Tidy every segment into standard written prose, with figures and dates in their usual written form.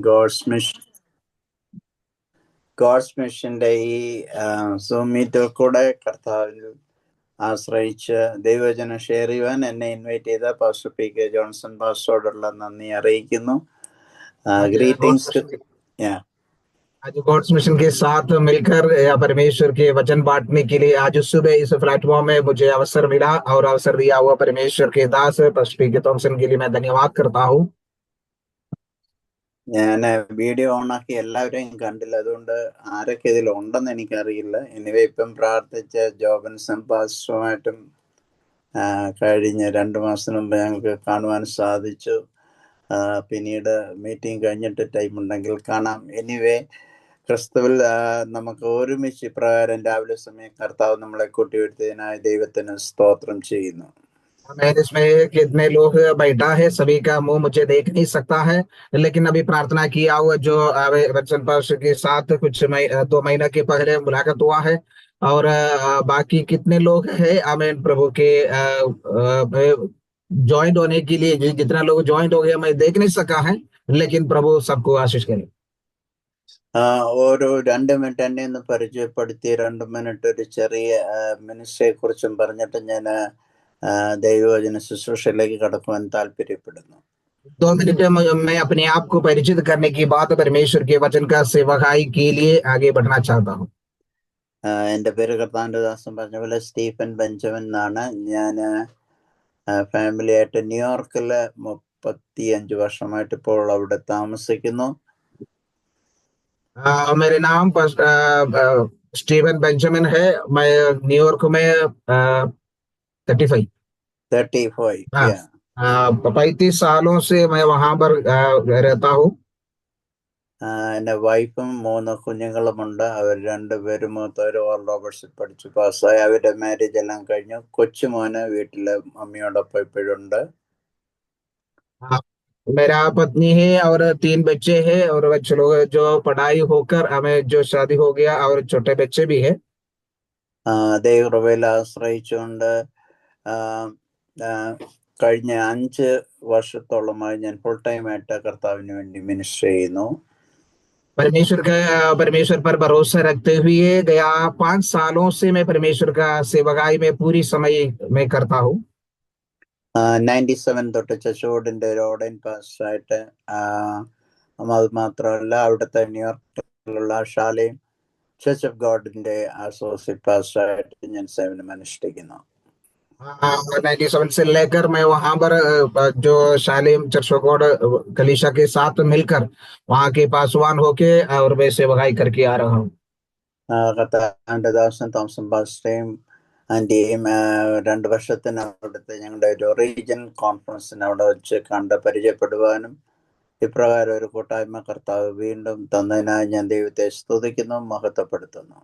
God's മിഷന്റെ ഈ zoom മീറ്റിൽ കൂടെ കർത്താവിൽ ആശ്രയിച്ച് ദൈവവചനം ഷെയർ ചെയ്യുവാൻ എന്നെ ഇൻവൈറ്റ് ചെയ്ത പാസ്റ്റർ പി കെ ജോൺസൺ പാസ്റ്ററോടുള്ള നന്ദി അറിയിക്കുന്നു. ഗ്രീറ്റിംഗ്സ്. आज गॉड्स मिशन के साथ मिलकर या परमेश्वर के वचन बांटने के लिए आज सुबह इस प्लेटफॉर्म में मुझे अवसर मिला और अवसर दिया हुआ परमेश्वर के दास पास्टर पी के थॉमसन के लिए मैं धन्यवाद करता हूँ. ഞാൻ വീഡിയോ ഓണാക്കി എല്ലാവരെയും കണ്ടില്ല, അതുകൊണ്ട് ആരൊക്കെ ഇതിൽ ഉണ്ടെന്ന് എനിക്കറിയില്ല. എനിവേ ഇപ്പം പ്രാർത്ഥിച്ച ജോബൻസൺ പാസ്റ്ററുമായിട്ടും കഴിഞ്ഞ 2 മാസത്തിന് മുമ്പ് ഞങ്ങൾക്ക് കാണുവാൻ സാധിച്ചു. പിന്നീട് മീറ്റിംഗ് കഴിഞ്ഞിട്ട് ടൈം ഉണ്ടെങ്കിൽ കാണാം. എനിവേ ക്രിസ്തുവിൽ നമുക്ക് ഒരുമിച്ച് ഇപ്രകാരം രാവിലെ സമയം കർത്താവ് നമ്മളെ കൂട്ടിവരുത്തിയതിനായി ദൈവത്തിന് സ്തോത്രം ചെയ്യുന്നു. इसमें कितने लोग बैठा है, सभी का मुंह मुझे देख नहीं सकता है, लेकिन अभी प्रार्थना किया हुआ जो वचन पास्टर के साथ कुछ 2 महीना के पहले मुलाकात हुआ है और बाकी कितने लोग हैं आमीन प्रभु के ज्वाइंट होने के लिए जितना लोग ज्वाइंट हो गया मैं देख नहीं सका है, लेकिन प्रभु सबको आशीष करे. ഒരു 2 മിനിറ്റ് എന്നെ ഒന്ന് പരിചയപ്പെടുത്തി 2 മിനിറ്റ് ഒരു ചെറിയ മിനിസ്ട്രിയെ കുറിച്ചും പറഞ്ഞിട്ട് ഞാൻ ദൈവവചന ശുശ്രൂഷയിലേക്ക് കടക്കുവാൻ താല്പര്യപ്പെടുന്നു. 2 मिनट मैं अपने आप को परिचित करने की बात परमेश्वर के वचन का सेवकाई के लिए आगे बढ़ना चाहता हूँ. എൻ്റെ പേര് കർത്താവിൻ്റെ ദാസൻ പറഞ്ഞ പോലെ സ്റ്റീഫൻ ബെഞ്ചമിൻ എന്നാണ്. ഞാൻ ഫാമിലി ആയിട്ട് ന്യൂയോർക്കിൽ 35 വർഷമായിട്ട് ഇപ്പോൾ അവിടെ താമസിക്കുന്നു. मेरे नाम स्टीफन बेंजामिन है. मैं न्यूयॉर्क में 35 35 सालों से मैं वहां पर रहता हूँ. എൻ്റെ വൈഫും 3 കുഞ്ഞുങ്ങളുമുണ്ട്. അവർ 2 പേരും മൂത്തവര് ഓൾ റോബർട്ട്സിൽ പഠിച്ചു പാസ്സായി. അവരുടെ മാരേജ് എല്ലാം കഴിഞ്ഞു. കൊച്ചുമോന് വീട്ടില് മമ്മിയോടൊപ്പം ഇപ്പോഴുണ്ട്. मेरा पत्नी है और 3 बच्चे हैं और बच्चे लोग जो पढ़ाई होकर हमें जो शादी हो गया और छोटे बच्चे भी है. ദൈവകൃപയിൽ ആശ്രയിച്ചുകൊണ്ട് കഴിഞ്ഞ 5 വർഷത്തോളമായി ഞാൻ ഫുൾ ടൈം ആയിട്ട് കർത്താവിന് വേണ്ടി മിനിസ്റ്റർ ചെയ്യുന്നു. परमेश्वर पर भरोसा रखते हुए गया 5 सालों से मैं परमेश्वर का सेवकाई में पूरी समय में करता हूँ. 97 തൊട്ട് ചച്ചോടിന്റെ ഒരു ഓർഡൈൻ പാസ്റ്ററായിട്ട് അത് മാത്രമല്ല അവിടുത്തെ ന്യൂയോർക്കിലുള്ള ഷാലേം ചർച്ച് ഓഫ് ഗോഡിന്റെ അസോസിയേറ്റ് പാസ്റ്ററായിട്ട് ഞാൻ സേവനം അനുഷ്ഠിക്കുന്നു. 97 से लेकर मैं वहां पर जो शालेम चर्च ऑफ गॉड कलीसिया के साथ मिलकर वहां के पासवान होके और मैं सेवकाई करके आ रहा हूँ. കർത്താവിന്റെ ദാസൻ തോമസൺ പാസ്റ്ററേയും ആൻറ്റിയും 2 വർഷത്തിന് അവിടുത്തെ ഞങ്ങളുടെ ഒരു റീജിയൻ കോൺഫറൻസിന് അവിടെ വെച്ച് കണ്ട് പരിചയപ്പെടുവാനും ഇപ്രകാരം ഒരു കൂട്ടായ്മ കർത്താവ് വീണ്ടും തന്നതിനായി ഞാൻ ദൈവത്തെ സ്തുതിക്കുന്നു, മഹത്വപ്പെടുത്തുന്നു.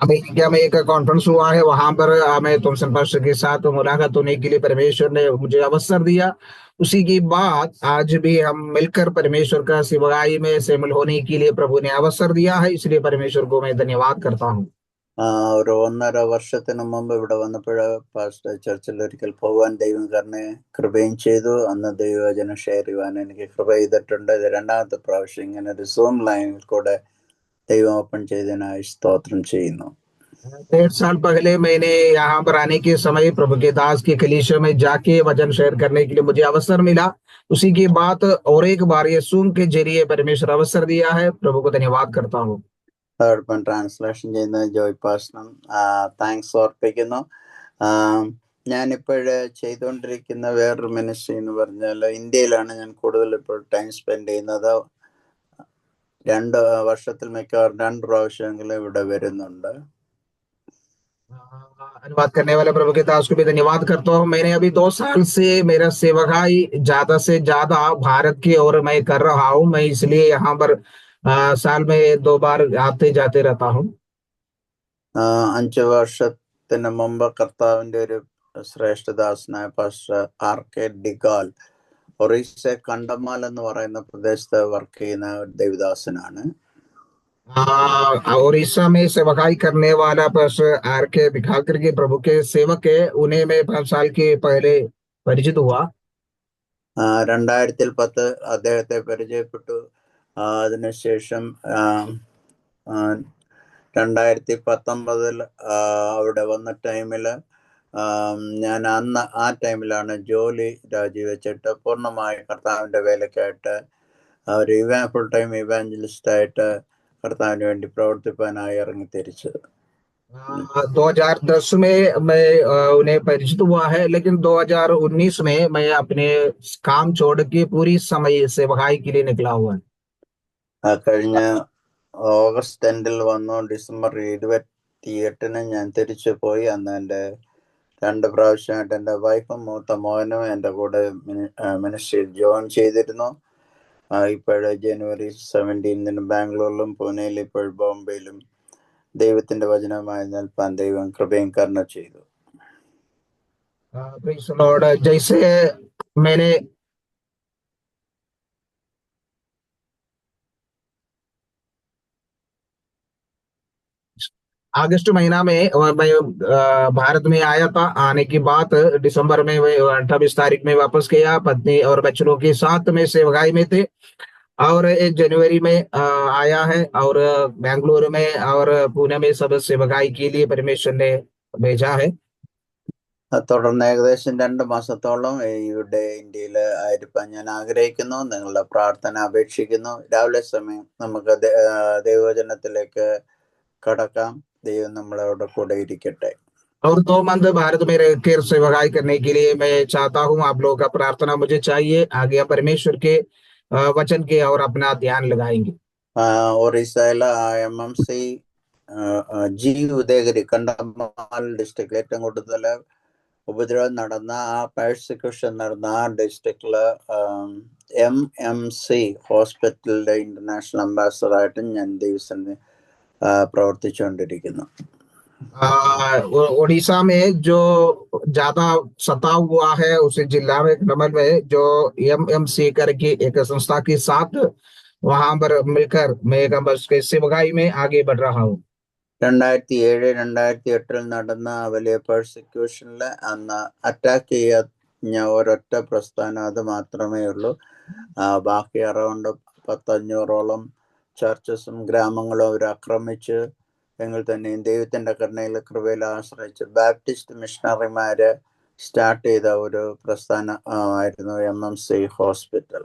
अमेरिका में एक कॉन्फ्रेंस हुआ है, वहां पर मैं थॉमसन पास्टर के साथ मुलाकात होने के लिए परमेश्वर ने मुझे अवसर दिया. उसी के बाद आज भी हम मिलकर परमेश्वर का सेवकाई में शामिल होने के लिए प्रभु ने अवसर दिया है, इसलिए परमेश्वर को मैं धन्यवाद करता हूँ. ഒരു 1.5 വർഷത്തിന് മുമ്പ് ഇവിടെ വന്നപ്പോൾ പാസ്റ്റർ ചർച്ചിൽ ഒരിക്കൽ പോകാൻ ദൈവം കൃപയും ചെയ്തു. അന്ന് ദൈവവചനം ഷെയർ ചെയ്യുവാൻ എനിക്ക് കൃപ ചെയ്തിട്ടുണ്ട്. ഇത് 2ാമത്തെ പ്രാവശ്യം ഇങ്ങനെ ഒരു സൂം ലൈനിൽ കൂടെ ദൈവം ഓപ്പൺ ചെയ്തതിനായി സ്തോത്രം ചെയ്യുന്നു. 1.5 साल पहले मैंने यहाँ पर आने के समय प्रभु के दास के कलीसिया में जाके वचन शेयर करने के लिए मुझे अवसर मिला. उसी की बात और एक बार ये सूम के जरिए परमेश्वर अवसर दिया है, प्रभु को धन्यवाद करता हूँ. അതോടൊപ്പം ട്രാൻസ്ലേഷൻ ചെയ്യുന്ന ജോയ് പാസ്റ്ററും താങ്ക്സ് ഓർപ്പിക്കുന്നു. ഞാനിപ്പോൾ ചെയ്തുകൊണ്ടിരിക്കുന്ന വേറൊരു മിനിസ്ട്രി എന്ന് പറഞ്ഞാൽ ഇന്ത്യയിലാണ് ഞാൻ കൂടുതൽ ഇപ്പോൾ ടൈം സ്പെൻഡ് ചെയ്യുന്നത്. 2 വർഷത്തിൽ മിക്കവാറും 2 പ്രാവശ്യമെങ്കിലും ഇവിടെ വരുന്നുണ്ട്. अनुवाद करने वाले प्रभु के दास को भी धन्यवाद करता हूँ. मैंने अभी 2 साल से मेरा सेवकाई ज्यादा से ज्यादा भारत की ओर मैं कर रहा हूँ. मैं इसलिए यहाँ पर साल में 2 बार आते जाते रहता हूँ. 5 വർഷത്തിന് മുമ്പ് കർത്താവിന്റെ ഒരു ശ്രേഷ്ഠദാസനായ പാസ്റ്റർ ആർ കെ ഡിഗാൽ ഒറീസ കണ്ടമാൽ എന്ന് പറയുന്ന പ്രദേശത്ത് വർക്ക് ചെയ്യുന്ന ദൈവദാസനാണ്. उड़ीसा में सेवकाई करने वाला पास्टर आर के भिखाकर के प्रभु के सेवक है. उन्हें मैं 5 साल के पहले परिचित हुआ. 2010 അദ്ദേഹത്തെ പരിചയപ്പെട്ടു. അതിനുശേഷം 2019 അവിടെ വന്ന ടൈമിൽ ഞാൻ ആ ടൈമിലാണ് ജോലി രാജിവെച്ചിട്ട് പൂർണ്ണമായി കർത്താവിൻ്റെ വേലയ്ക്കായിട്ട് ഒരു ഫുൾ ടൈം ഇവാഞ്ചലിസ്റ്റായിട്ട് കർത്താവിന് വേണ്ടി പ്രവർത്തിപ്പാനായി ഇറങ്ങി തിരിച്ചത്. 2010 में मैं उन्हें परिचित हुआ है, लेकिन 2019 में मैं अपने काम छोड़ के पूरी समय सेवकाई के लिए निकला हुआ है. കഴിഞ്ഞ ഓഗസ്റ്റ് എൻഡിൽ വന്നു. ഡിസംബർ 28 ഞാൻ തിരിച്ചു പോയി. അന്ന് എൻ്റെ 2 പ്രാവശ്യമായിട്ട് എൻ്റെ വൈഫും മൂത്ത മോനും എൻ്റെ കൂടെ മിനിസ്ട്രിയിൽ ജോയിൻ ചെയ്തിരുന്നു. ഇപ്പോഴ് ജനുവരി 17 ബാംഗ്ലൂരിലും പൂനെയിലും ഇപ്പോൾ ബോംബെയിലും ദൈവത്തിന്റെ വചനമായി നിൽപ്പാൻ ദൈവം കൃപയും കരുണ ചെയ്തു. Praise the Lord. जैसे मैंने अगस्त महीना में मैं भारत में आया था. आने की बात दिसंबर में 28 तारीख में वापस गया. पत्नी और बच्चों के साथ में सेवकाई में थे. और 1 जनवरी में आया है और बेंगलुरु में और पुणे में सब सेवकाई के लिए परमेश्वर ने भेजा है. തുടർന്ന് ഏകദേശം 2 മാസത്തോളം ഇവിടെ ഇന്ത്യയിൽ ആയിരിക്കാൻ ഞാൻ ആഗ്രഹിക്കുന്നു. നിങ്ങളുടെ പ്രാർത്ഥന അപേക്ഷിക്കുന്നു. രാവിലെ സമയം നമുക്ക് ദൈവവചനത്തിലേക്ക് കടക്കാം. ദൈവം നമ്മളോട് കൂടെ ഇരിക്കട്ടെ. और 2 मंथ भारत में रहकर सेवकाई करने के लिए मैं चाहता हूँ. आप लोगों का प्रार्थना मुझे चाहिए. आगे परमेश्वर के वचन के और अपना ध्यान लगाएंगे. ഒറീസയിലെ MMC ജി ഉദയഗിരി കണ്ടമാൽ ഡിസ്ട്രിക്റ്റിൽ ഏറ്റവും കൂടുതൽ ഉപദ്രവം നടന്ന പെർസിക്യൂഷൻ നടന്ന ആ ഡിസ്ട്രിക്റ്റില് MMC ഹോസ്പിറ്റലിന്റെ ഇന്റർനാഷണൽ അംബാസഡറായിട്ട് ഞാൻ ദിവസം പ്രവർത്തിച്ചുകൊണ്ടിരിക്കുന്നു. उड़ीसा में जो ज्यादा सताव हुआ है उस जिला में कमल में जो MMC करके एक संस्था के साथ वहां पर मिलकर मैं सेवकाई में आगे बढ़ रहा हूँ. 2007-2008 നടന്ന വലിയ പെർസിക്യൂഷനില് അന്ന് അറ്റാക്ക് ചെയ്യ ഒരൊറ്റ പ്രസ്ഥാനം അത് മാത്രമേ ഉള്ളൂ. ബാക്കി അറൗണ്ട് 500-ഓളം ചർച്ചസും ഗ്രാമങ്ങളും അവർ ആക്രമിച്ച് എങ്കിൽ തന്നെയും ദൈവത്തിന്റെ കരുണയിൽ കൃപയിൽ ആശ്രയിച്ച് ബാപ്റ്റിസ്റ്റ് മിഷണറിമാര് സ്റ്റാർട്ട് ചെയ്ത ഒരു പ്രസ്ഥാനം ആയിരുന്നു MMC हॉस्पिटल.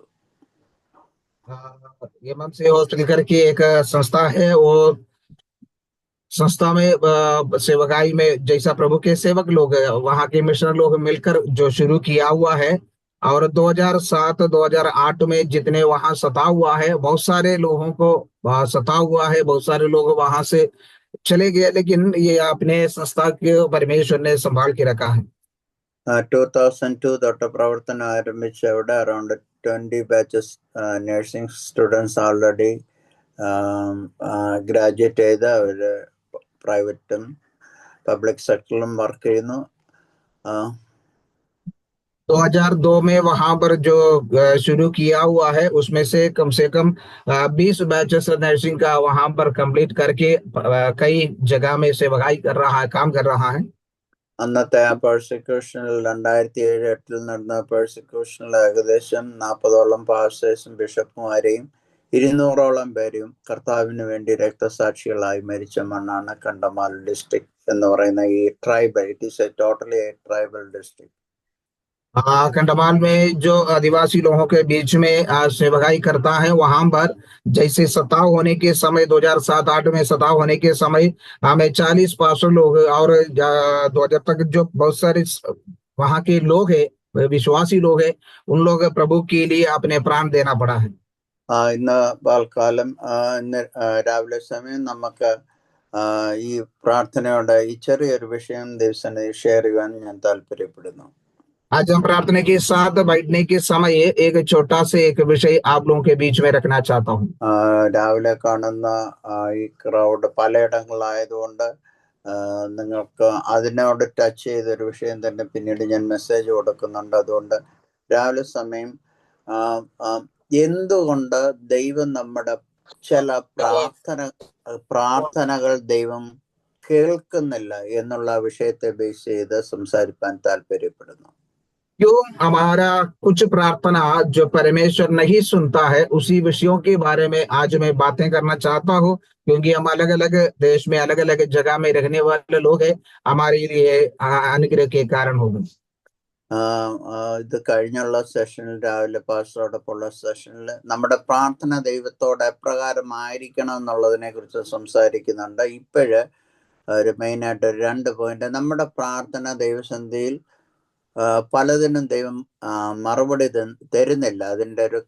MMC हॉस्पिटल करके एक संस्था है. वो संस्था में सेवकाई में जैसा प्रभु के सेवक लोग वहां के मिशनर लोग मिलकर जो शुरू किया हुआ है. और 2007-2008 में जितने वहां सता हुआ है, बहुत सारे लोगों को सता हुआ है. बहुत सारे लोग वहां से चले गए, लेकिन ये अपने संस्था के परमेश्वर ने संभाल के रखा है. 2002 തൊട്ട് പ്രവർത്തനം ആരംഭിച്ച അവിടെ around 20 batches nursing students already graduate ചെയ്ത് അവര് പ്രൈവറ്റും പബ്ലിക് സെക്ടറിലും വർക്ക് ചെയ്യുന്നു. 2002 में वहां पर जो शुरू किया हुआ है उसमें से कम 20 बैचेस नर्सिंग का वहां पर कंप्लीट करके कई जगह में सेवकाई कर रहा है, काम कर रहा है. അന്നത്തെ ആ പെർസിക്യൂഷനിൽ 2007-2008 നടന്ന പെർസിക്യൂഷനിൽ ഏകദേശം 40ഓളം പാസ്റ്റേഴ്സും ബിഷപ്പുമാരെയും 200ഓളം പേരെയും കർത്താവിന് വേണ്ടി രക്തസാക്ഷികളായി മരിച്ച മണ്ണാണ് കണ്ടമാൽ ഡിസ്ട്രിക്ട് എന്ന് പറയുന്ന ഈ tribal. It is a totally tribal district. Kandhamal में जो आदिवासी लोगों के बीच में सेवकाई करता है. वहां पर जैसे सताव होने के समय 2007-8 में सताव होने के समय हमें 40 पास्टर लोग और 2000 तक जो बहुत सारे वहां के लोग हैं, विश्वासी लोग हैं, उन लोग प्रभु के लिए अपने प्राण देना पड़ा है. ഇന്ന് പാൽക്കാലം ഇന്ന് രാവിലെ സമയം നമുക്ക് ഈ പ്രാർത്ഥനയോടെ ഈ ചെറിയൊരു വിഷയം ദിവസം ഷെയർ ചെയ്യാൻ ഞാൻ താല്പര്യപ്പെടുന്നു. आज हम प्रार्थना के साथ बैठने के समय एक छोटा से एक विषय आप लोगों के बीच में रखना चाहता हूँ. രാവിലെ കാണുന്ന ഈ ക്രൗഡ് പലയിടങ്ങളായതുകൊണ്ട് നിങ്ങൾക്ക് അതിനോട് ടച്ച് ചെയ്തൊരു വിഷയം തന്നെ പിന്നീട് ഞാൻ മെസ്സേജ് കൊടുക്കുന്നുണ്ട്. അതുകൊണ്ട് രാവിലെ സമയം എന്തുകൊണ്ട് ദൈവം നമ്മുടെ ചില പ്രാർത്ഥനകൾ ദൈവം കേൾക്കുന്നില്ല എന്നുള്ള വിഷയത്തെ ബേസ് ചെയ്ത് സംസാരിക്കാൻ താല്പര്യപ്പെടുന്നു. क्यों हमारा कुछ प्रार्थना जो परमेश्वर नहीं सुनता है, उसी विषयों के बारे में आज मैं बातें करना चाहता हूँ, क्योंकि हम अलग अलग देश में अलग अलग जगह में रहने वाले लोग हैं। हमारे लिए अनुग्रह के कारण होगा। ഇത് കഴിഞ്ഞുള്ള സെഷനിൽ, രാവിലെ പാസ്റ്ററോടൊപ്പമുള്ള സെഷനിൽ നമ്മുടെ പ്രാർത്ഥന ദൈവത്തോട് എപ്രകാരമായിരിക്കണം എന്നുള്ളതിനെ കുറിച്ച് സംസാരിക്കുന്നുണ്ട്. ഇപ്പോഴ് ഒരു മെയിനായിട്ട് ഒരു 2 പോയിന്റ്. നമ്മുടെ പ്രാർത്ഥന ദൈവസന്നിധിയിൽ പലതിനും ദൈവം മറുപടി തരുന്നില്ല. അതിൻ്റെ ഒരു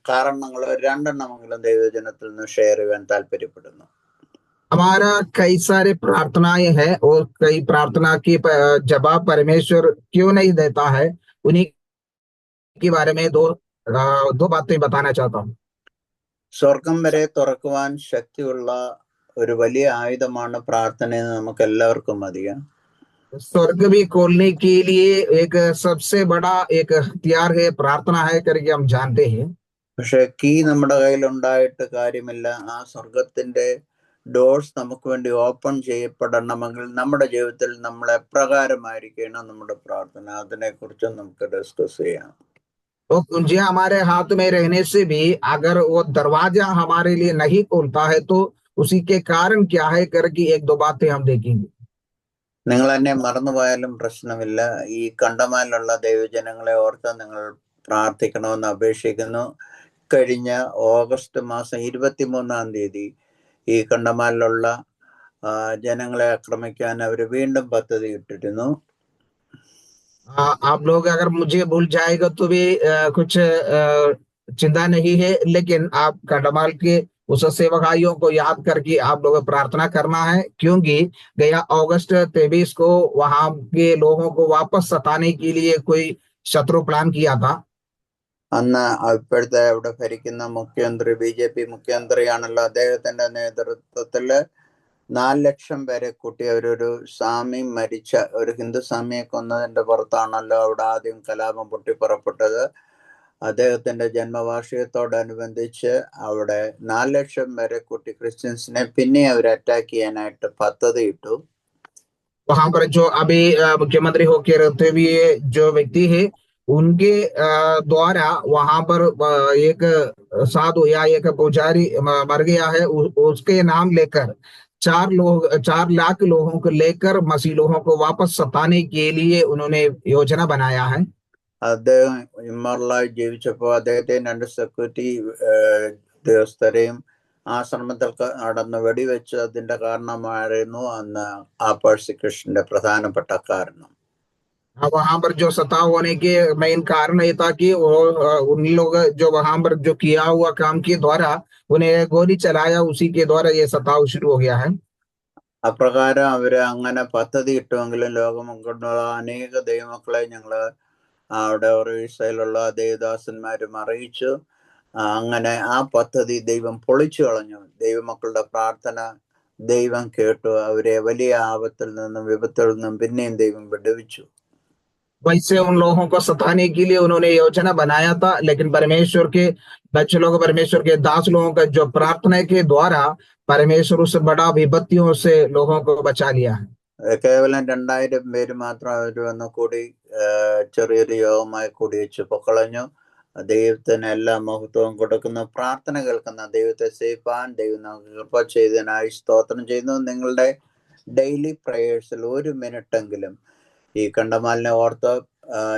കാരണങ്ങൾ 2 എണ്ണമെങ്കിലും ദൈവജനത്തിൽ നിന്ന് ഷെയർ ചെയ്യാൻ താല്പര്യപ്പെടുന്നു. हमारा कई सारे प्रार्थनाएं हैं और कई प्रार्थना की जवाब परमेश्वर क्यों नहीं देता है, उन्हीं के बारे में दो बातें बताना चाहता हूँ। സ്വർഗം വരെ തുറക്കുവാൻ ശക്തിയുള്ള ഒരു വലിയ ആയുധമാണ് പ്രാർത്ഥന എന്ന് നമുക്ക് എല്ലാവർക്കും അറിയാം. स्वर्ग भी खोलने के लिए एक सबसे बड़ा एक हथियार है, प्रार्थना है करके हम जानते हैं। പക്ഷെ കീ നമ്മുടെ കയ്യിൽ ഉണ്ടായിട്ട് കാര്യമില്ല. ആ സ്വർഗത്തിന്റെ ഡോർസ് നമുക്ക് വേണ്ടി ഓപ്പൺ ചെയ്യപ്പെടണമെങ്കിൽ നമ്മുടെ ജീവിതത്തിൽ നമ്മൾ എപ്രകാരമായിരിക്കണം നമ്മുടെ പ്രാർത്ഥന, അതിനെക്കുറിച്ച് നമുക്ക് ഡിസ്കസ് ചെയ്യാം. वो कुंजियां हमारे हाथ में रहने से भी अगर वो दरवाजा हमारे लिए नहीं खोलता है तो उसी के कारण क्या है करके 1-2 बातें हम देखेंगे। നിങ്ങൾ എന്നെ മറന്നുപോയാലും പ്രശ്നമില്ല. ഈ കണ്ടമാലിലുള്ള ദൈവജനങ്ങളെ ഓർത്ത് നിങ്ങൾ പ്രാർത്ഥിക്കണമെന്ന് അപേക്ഷിക്കുന്നു. കഴിഞ്ഞ ഓഗസ്റ്റ് മാസം 23-ാം തീയതി ഈ കണ്ടമാലിലുള്ള ജനങ്ങളെ ആക്രമിക്കാൻ അവർ വീണ്ടും പദ്ധതി ഇട്ടിരുന്നു. आप लोग अगर मुझे भूल जाएगा तो भी कुछ चिंता नहीं है, लेकिन आप कंडमाल के उस सेवक भाइयों को याद करके आप लोग प्रार्थना करना है, क्योंकि गया अगस्त 23 को वहां के लोगों को वापस सताने के लिए कोई शत्रु प्लान किया था। അന്ന് ഇപ്പോഴത്തെ അവിടെ ഭരിക്കുന്ന മുഖ്യമന്ത്രി BJP മുഖ്യമന്ത്രിയാണല്ലോ. അദ്ദേഹത്തിന്റെ നേതൃത്വത്തില് 4 ലക്ഷം പേരെ കൂട്ടി അവരൊരു സ്വാമി മരിച്ച ഒരു ഹിന്ദു സ്വാമിയെ കൊന്നതിന്റെ പുറത്താണല്ലോ അവിടെ ആദ്യം കലാപം പൊട്ടിപ്പുറപ്പെട്ടത്. അദ്ദേഹത്തിന്റെ ജന്മവാർഷികത്തോടനുബന്ധിച്ച് അവിടെ 4 ലക്ഷം പേരെ കൂട്ടി ക്രിസ്ത്യൻസിനെ പിന്നെ അവർ അറ്റാക്ക് ചെയ്യാനായിട്ട് പദ്ധതി ഇട്ടു. वहां पर जो अभी मुख्यमंत्री होकर रहते हुए जो व्यक्ति है, उनके द्वारा वहां पर एक साधु या एक पुजारी मर गया है, उसके नाम लेकर 4 लाख लोगों को लेकर मसीह लोगों को वापस सताने के लिए उन्होंने योजना बनाया है। അദ്ദേഹം ഇമ്മറലായി ജീവിച്ചപ്പോൾ അദ്ദേഹത്തെ 2 സെക്യൂരിറ്റി ഉദ്യോഗസ്ഥരെയും ആശ്രമത്തിൽ നടന്ന് വെടിവെച്ച് അതിന്റെ കാരണമായിരുന്നു അന്ന് ആ പെർസിക്യൂഷന്റെ പ്രധാനപ്പെട്ട കാരണം. वहां पर जो सताव होने के मेन कारण ये था कि उन लोग जो वहां पर जो किया हुआ काम के द्वारा उन्हें गोली चलाया, उसी के द्वारा ये सताव शुरू हो गया है। അപ്രകാരം അവര് അങ്ങനെ പദ്ധതി ഇട്ടുവെങ്കിലും ലോകമെങ്ങുള്ള അനേക ദൈവമക്കളെ ഞങ്ങള് അവിടെ ഒറീസയിലുള്ള ദേവദാസന്മാരും അറിയിച്ചു. അങ്ങനെ ആ പദ്ധതി ദൈവം പൊളിച്ചു കളഞ്ഞു. ദൈവമക്കളുടെ പ്രാർത്ഥന ദൈവം കേട്ടു. അവരെ വലിയ ആപത്തിൽ നിന്നും വിപത്തിൽ നിന്നും പിന്നെയും ദൈവം വിടുവിച്ചു. वैसे उन लोगों को सताने के लिए उन्होंने योजना बनाया था, लेकिन परमेश्वर के बच्चे लोग, परमेश्वर के दास लोगों का जो प्रार्थना के द्वारा परमेश्वर उस बड़ा विपत्तियों से लोगों को बचा लिया है। കേവലം 2000 പേര് മാത്രം അവർ വന്ന് കൂടി ചെറിയൊരു യോഗമായി കൂടി വെച്ച് പൊക്കളഞ്ഞു. ദൈവത്തിന് എല്ലാ മഹത്വവും കൊടുക്കുന്ന, പ്രാർത്ഥന കേൾക്കുന്ന ദൈവത്തെ സേവിപ്പാൻ ദൈവം നമുക്ക് കൃപ ചെയ്തതിനായി സ്തോത്രം ചെയ്യുന്നു. നിങ്ങളുടെ ഡെയിലി പ്രേയേഴ്സിൽ 1 മിനിറ്റെങ്കിലും ഈ കണ്ടമാലിനെ ഓർത്ത്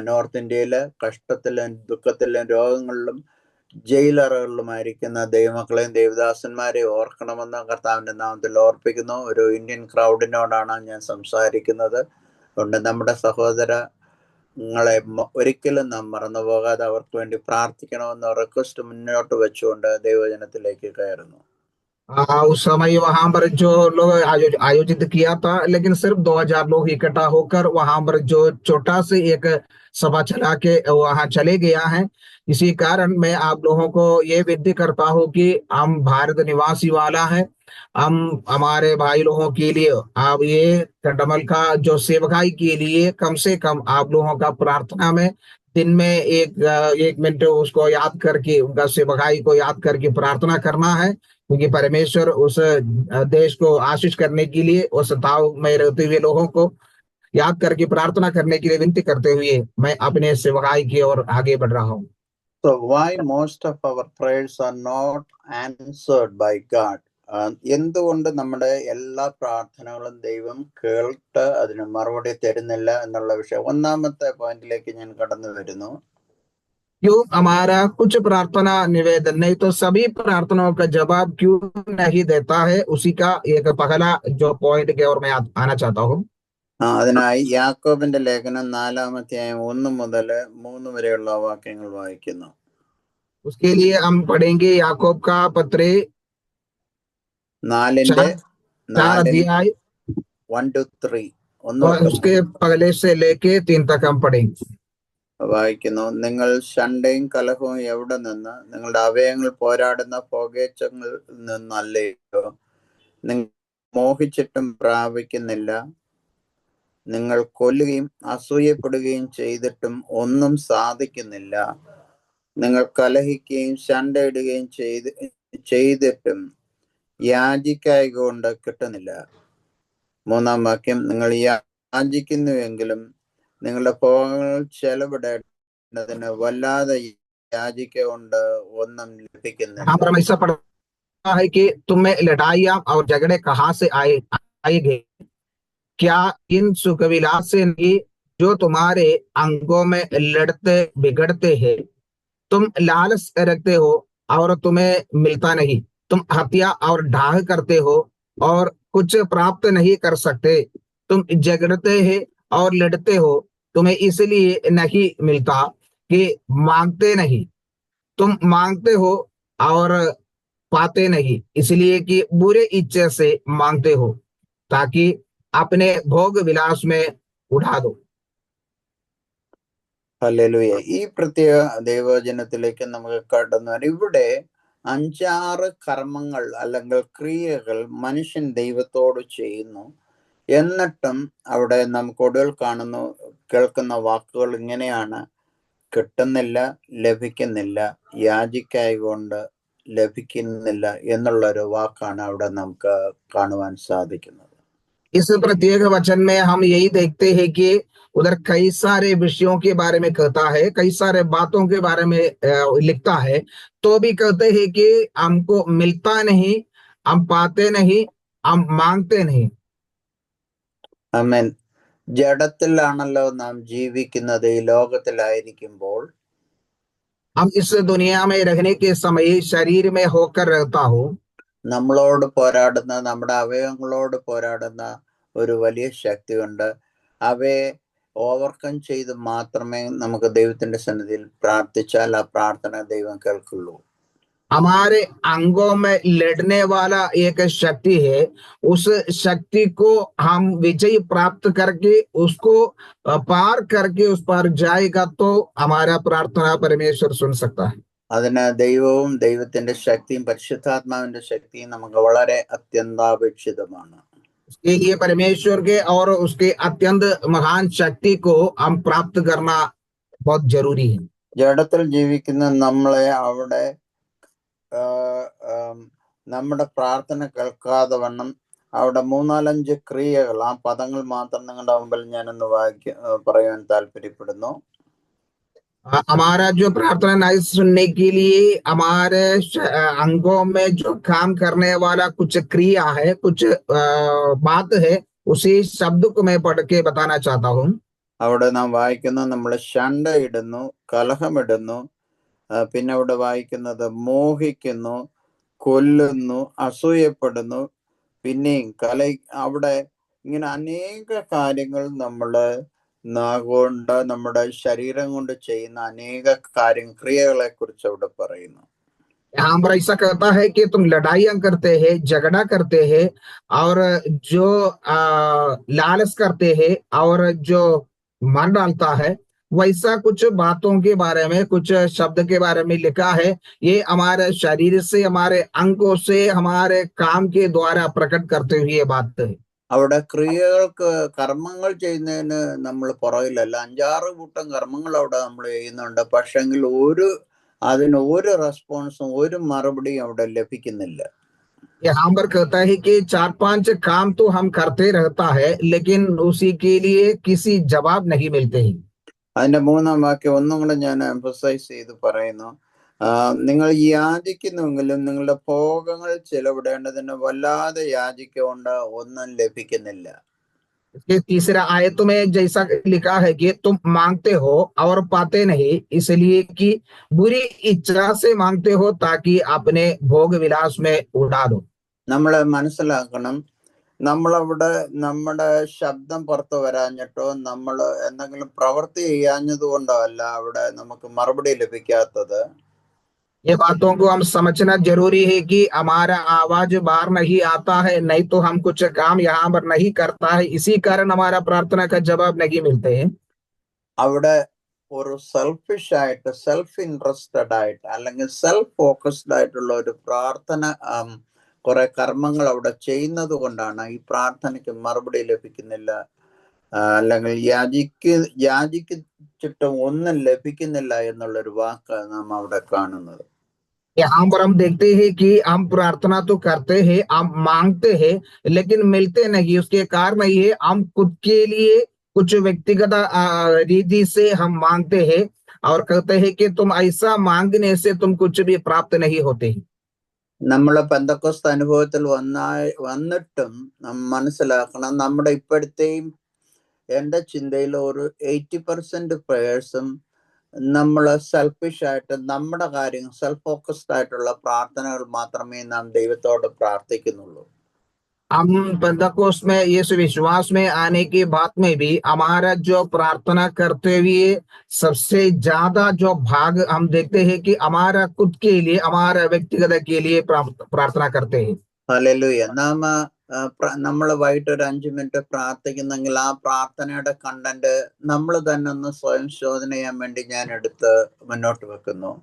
നോർത്ത് ഇന്ത്യയിലെ കഷ്ടത്തിലും ദുഃഖത്തിലും രോഗങ്ങളിലും ജയിലറകളിലുമായിരിക്കുന്ന ദൈവമക്കളെയും ദേവദാസന്മാരെയും ഓർക്കണമെന്ന് കർത്താവിന്റെ നാമത്തിൽ ഓർപ്പിക്കുന്നു. ഒരു ഇന്ത്യൻ ക്രൗഡിനോടാണ് ഞാൻ സംസാരിക്കുന്നത്. അതുകൊണ്ട് നമ്മുടെ സഹോദരങ്ങളെ ഒരിക്കലും നാം മറന്നുപോകാതെ അവർക്ക് വേണ്ടി പ്രാർത്ഥിക്കണമെന്ന റിക്വസ്റ്റ് മുന്നോട്ട് വെച്ചുകൊണ്ട് ദൈവജനത്തിലേക്ക് കയറുന്നു. उस समय वहां पर जो लोग आयोजित किया था, लेकिन सिर्फ 2000 लोग इकट्ठा होकर वहां पर जो छोटा से एक सभा चला के वहां चले गया है। इसी कारण मैं आप लोगों को ये विनती करता हूँ कि हम भारत निवासी वाला है, हम हमारे भाई लोगों के लिए आप ये कंडमल का जो सेवकाई के लिए कम से कम आप लोगों का प्रार्थना में दिन में 1 मिनट उसको याद करके, उनका सेवकाई को याद करके प्रार्थना करना है, क्योंकि परमेश्वर उस देश को आशीष करने के लिए उस सताव में रहते हुए लोगों को याद करके प्रार्थना करने के लिए विनती करते हुए मैं अपने सेवकाई की ओर आगे बढ़ रहा हूँ. So why most of our prayers are not answered by God? എന്തുകൊണ്ട് നമ്മുടെ എല്ലാ പ്രാർത്ഥനകളും ദൈവം കേട്ട് അതിന് മറുപടി തരുന്നില്ല എന്നുള്ള വിഷയം ഒന്നാമത്തെ പോയിന്റിലേക്ക് ഞാൻ കടന്നു വരുന്നു. क्यों हमारा कुछ प्रार्थना निवेदन नहीं तो सभी प्रार्थनाओं का जवाब क्यों नहीं देता है, उसी का एक पहला जो पॉइंट के और मैं आना चाहता हूँ. അതിനായി യാക്കോബിന്റെ ലേഖനം 4-1 മുതൽ 3 വരെയുള്ള വാക്യങ്ങൾ വായിക്കുന്നു. उसके लिए हम पढ़ेंगे याकूब का पत्र 4 अध्याय 1 to 3 और उसके पहले से लेके 3 तक हम पढ़ेंगे. വായിക്കുന്നു. നിങ്ങൾ ശണ്ഠയും കലഹവും എവിടെ നിന്ന്? നിങ്ങളുടെ അവയവങ്ങൾ പോരാടുന്ന പുകേച്ചങ്ങളിൽ നിന്നല്ലയോ? നിങ്ങൾ മോഹിച്ചിട്ടും പ്രാപിക്കുന്നില്ല. നിങ്ങൾ കൊല്ലുകയും അസൂയപ്പെടുകയും ചെയ്തിട്ടും ഒന്നും സാധിക്കുന്നില്ല. നിങ്ങൾ കലഹിക്കുകയും ശണ്ഠയിടുകയും ചെയ്തിട്ടും യാചിക്കായകൊണ്ട് കിട്ടുന്നില്ല. 3-ാം വാക്യം, നിങ്ങൾ യാചിക്കുന്നുവെങ്കിലും നിങ്ങളുടെ ഭോഗങ്ങൾ ചെലവിടേണ്ടതിന് വല്ലാതെ യാചിക്കൊണ്ട് ഒന്നും ലഭിക്കുന്നില്ല. है कि तुम में लड़ाइयां और झगड़े कहाँ से आएंगे? क्या इन सुखविलास से नहीं जो तुम्हारे अंगों में लड़ते बिगड़ते हैं? तुम लालच रखते हो और तुम्हें मिलता नहीं. तुम हत्या और ढाह करते हो और कुछ प्राप्त नहीं कर सकते. तुम झगड़ते हैं और लड़ते हो, तुम्हें इसलिए नहीं मिलता कि मांगते नहीं. तुम मांगते हो और पाते नहीं, इसलिए कि बुरे इच्छा से मांगते हो ताकि अपने भोग विलास में उड़ा दो. ഹല്ലേലൂയ. ഈ പ്രത്യേക ദൈവവചനത്തിലേക്ക് നമുക്ക് കടന്നു വരാം. ഇവിടെ 5-6 കർമ്മങ്ങൾ അല്ലെങ്കിൽ ക്രിയകൾ മനുഷ്യൻ ദൈവത്തോട് ചെയ്യുന്നു. എന്നിട്ടും അവിടെ നമുക്ക് ഒടുവിൽ കേൾക്കുന്ന വാക്കുകൾ ഇങ്ങനെയാണ്: കിട്ടുന്നില്ല, ലഭിക്കുന്നില്ല, യാചിക്കായകൊണ്ട് ലഭിക്കുന്നില്ല എന്നുള്ളൊരു വാക്കാണ് അവിടെ നമുക്ക് കാണുവാൻ സാധിക്കുന്നത്. इस प्रत्येक वचन में हम यही देखते हैं कि उधर कई सारे विषयों के बारे में कहता है, कई सारे बातों के बारे में लिखता है, तो भी कहते हैं कि हमको मिलता नहीं, हम पाते नहीं, हम मांगते नहीं. ആമേൻ. ജഡത്തിലാണല്ലോ നാം ജീവിക്കുന്നത്. ഈ ലോകത്തിലായിരിക്കുമ്പോൾ हम इस दुनिया में रहने के समय शरीर में होकर रहता हूँ. നമ്മളോട് പോരാടുന്ന, നമ്മുടെ അവയവങ്ങളോട് പോരാടുന്ന ഒരു വലിയ ശക്തിയുണ്ട്. അവയെ ഓവർകം ചെയ്ത് മാത്രമേ നമുക്ക് ദൈവത്തിന്റെ സന്നിധിയിൽ പ്രാർത്ഥിച്ചാൽ ആ പ്രാർത്ഥന ദൈവം കേൾക്കുള്ളൂ. हमारे अंगों में लड़ने वाला एक शक्ति है. उस शक्ति को हम विजय प्राप्त करके उसको पार करके उस पार जाएगा तो हमारा प्रार्थना परमेश्वर सुन सकता है. അതിന് ദൈവവും ദൈവത്തിന്റെ ശക്തിയും പരിശുദ്ധാത്മാവിന്റെ ശക്തിയും നമുക്ക് വളരെ അത്യന്താപേക്ഷിതമാണ്. उसके लिए परमेश्वर के और उसके अत्यंत महान शक्ति को हम प्राप्त करना बहुत जरूरी है. ജഡത്തിൽ ജീവിക്കുന്ന നമ്മളെ അവിടെ നമ്മുടെ പ്രാർത്ഥന കേൾക്കാതെ വണ്ണം അവിടെ 3-4-5 ക്രിയകൾ, ആ പദങ്ങൾ മാത്രം നിങ്ങളുടെ മുമ്പിൽ ഞാനൊന്ന് പറയാൻ താല്പര്യപ്പെടുന്നു. हमारा जो प्रार्थना नहीं सुनने के लिए हमारे अंगों में जो काम करने वाला कुछ क्रिया है, कुछ बात है, उसी शब्द को मैं पढ़ के बताना चाहता हूँ. അവിടെ നാം വായിക്കുന്നു, നമ്മൾ ശണ്ഠയിടുന്നു, കലഹമിടുന്നു. പിന്നെ അവിടെ വായിക്കുന്നത് മോഹിക്കുന്നു, കൊല്ലുന്നു, അസൂയപ്പെടുന്നു, പിന്നെയും അവിടെ ഇങ്ങനെ അനേക കാര്യങ്ങൾ നമ്മള് നാകൊണ്ട് നമ്മുടെ ശരീരം കൊണ്ട് ചെയ്യുന്ന അനേക ക്രിയകളെ കുറിച്ച് അവിടെ പറയുന്നു. यहाँ पर ऐसा कहता है कि तुम लड़ाइयां करते हैं, झगड़ा करते हैं और जो लालच करते हैं और जो मार डालता है, वैसा कुछ बातों के बारे में, कुछ शब्द के बारे में लिखा है. ये हमारे शरीर से, हमारे अंगों से, हमारे काम के द्वारा प्रकट करते हुए बात है. അവിടെ കർമ്മങ്ങൾ ചെയ്യുന്നതിന് നമ്മൾ പുറകിലല്ല. 5-6 കൂട്ടം കർമ്മങ്ങൾ അവിടെ നമ്മൾ ചെയ്യുന്നുണ്ട്. പക്ഷെങ്കിൽ അതിന് ഒരു റെസ്പോൺസും ഒരു മറുപടിയും അവിടെ ലഭിക്കുന്നില്ല. यहाँ पर कहता है कि 4-5 काम तो हम करते रहता है, लेकिन उसी के लिए किसी जवाब नहीं मिलते हैं। അതിന്റെ 3-ാം വാക്യം ഒന്നും കൂടെ ഞാൻ എംഫസൈസ് ചെയ്ത് പറയുന്നു. നിങ്ങൾ യാചിക്കുന്നുവെങ്കിലും നിങ്ങളുടെ ഭോഗങ്ങൾ ചെലവിടേണ്ടതിന് വല്ലാതെ യാചിക്കൊണ്ട് ഒന്നും ലഭിക്കുന്നില്ല. इसके तीसरा आयत में जैसा लिखा है कि तुम मांगते हो और पाते नहीं, इसलिए कि बुरी इच्छा से मांगते हो ताकि अपने भोग विलास में उड़ा दो। നമ്മൾ മനസ്സിലാക്കണം, നമ്മളവിടെ നമ്മുടെ ശബ്ദം പുറത്തു വരാഞ്ഞിട്ടോ നമ്മൾ എന്തെങ്കിലും പ്രവൃത്തി ചെയ്യാഞ്ഞതുകൊണ്ടോ അല്ല അവിടെ നമുക്ക് മറുപടി ലഭിക്കാത്തത്. ये बातों को हम समझना जरूरी है कि हमारा आवाज बाहर नहीं आता है, नहीं तो हम कुछ काम यहाँ पर नहीं करता है, इसी कारण हमारा प्रार्थना का जवाब नहीं मिलते हैं। അവിടെ ഒരു സെൽഫിഷ് ആയിട്ട്, സെൽഫ് ഇൻട്രസ്റ്റഡ് ആയിട്ട്, അല്ലെങ്കിൽ സെൽഫ് ഫോക്കസ്ഡ് ആയിട്ടുള്ള ഒരു പ്രാർത്ഥന, കുറെ കർമ്മങ്ങൾ അവിടെ ചെയ്യുന്നത് കൊണ്ടാണ് ഈ പ്രാർത്ഥനയ്ക്ക് മറുപടി ലഭിക്കുന്നില്ല, അല്ലെങ്കിൽ യാചിച്ചിട്ടും ഒന്നും ലഭിക്കുന്നില്ല എന്നുള്ളൊരു വാക്ക് നാം അവിടെ കാണുന്നത്. यहाँ पर हम देखते हैं कि हम प्रार्थना तो करते हैं, हम मांगते हैं, लेकिन मिलते नहीं। उसके कारण ये है हम खुद के लिए कुछ व्यक्तिगत रीति से हम मांगते हैं और कहते हैं कि तुम ऐसा मांगने से तुम कुछ भी प्राप्त नहीं होते। നമ്മൾ പെന്തക്കോസ്ത് അനുഭവത്തിൽ വന്നിട്ടും നാം മനസ്സിലാക്കണം, നമ്മുടെ ഇപ്പോഴത്തെയും എൻ്റെ ചിന്തയിൽ ഒരു 80% പ്രേയേഴ്സും നമ്മൾ സെൽഫിഷ് ആയിട്ട് നമ്മുടെ കാര്യങ്ങൾ, സെൽഫ് ഫോക്കസ്ഡ് ആയിട്ടുള്ള പ്രാർത്ഥനകൾ മാത്രമേ നാം ദൈവത്തോട് പ്രാർത്ഥിക്കുന്നുള്ളൂ. हम पेंतकोस्त में यीशु विश्वास में आने के बाद में भी हमारा जो प्रार्थना करते हुए सबसे ज्यादा जो भाग हम देखते हैं कि हमारा खुद के लिए, हमारा व्यक्तिगत के लिए प्रार्थना करते हैं। ഹല്ലേലൂയ. നമ്മൾ വൈകിട്ട് ഒരു 5 മിനിറ്റ് പ്രാർത്ഥിക്കുന്നെങ്കിൽ ആ പ്രാർത്ഥനയുടെ കണ്ടന്റ് നമ്മൾ തന്നെ ഒന്ന് സ്വയം ശോധന ചെയ്യാൻ വേണ്ടി ഞാൻ എടുത്ത് മുന്നോട്ട് വെക്കുന്നു.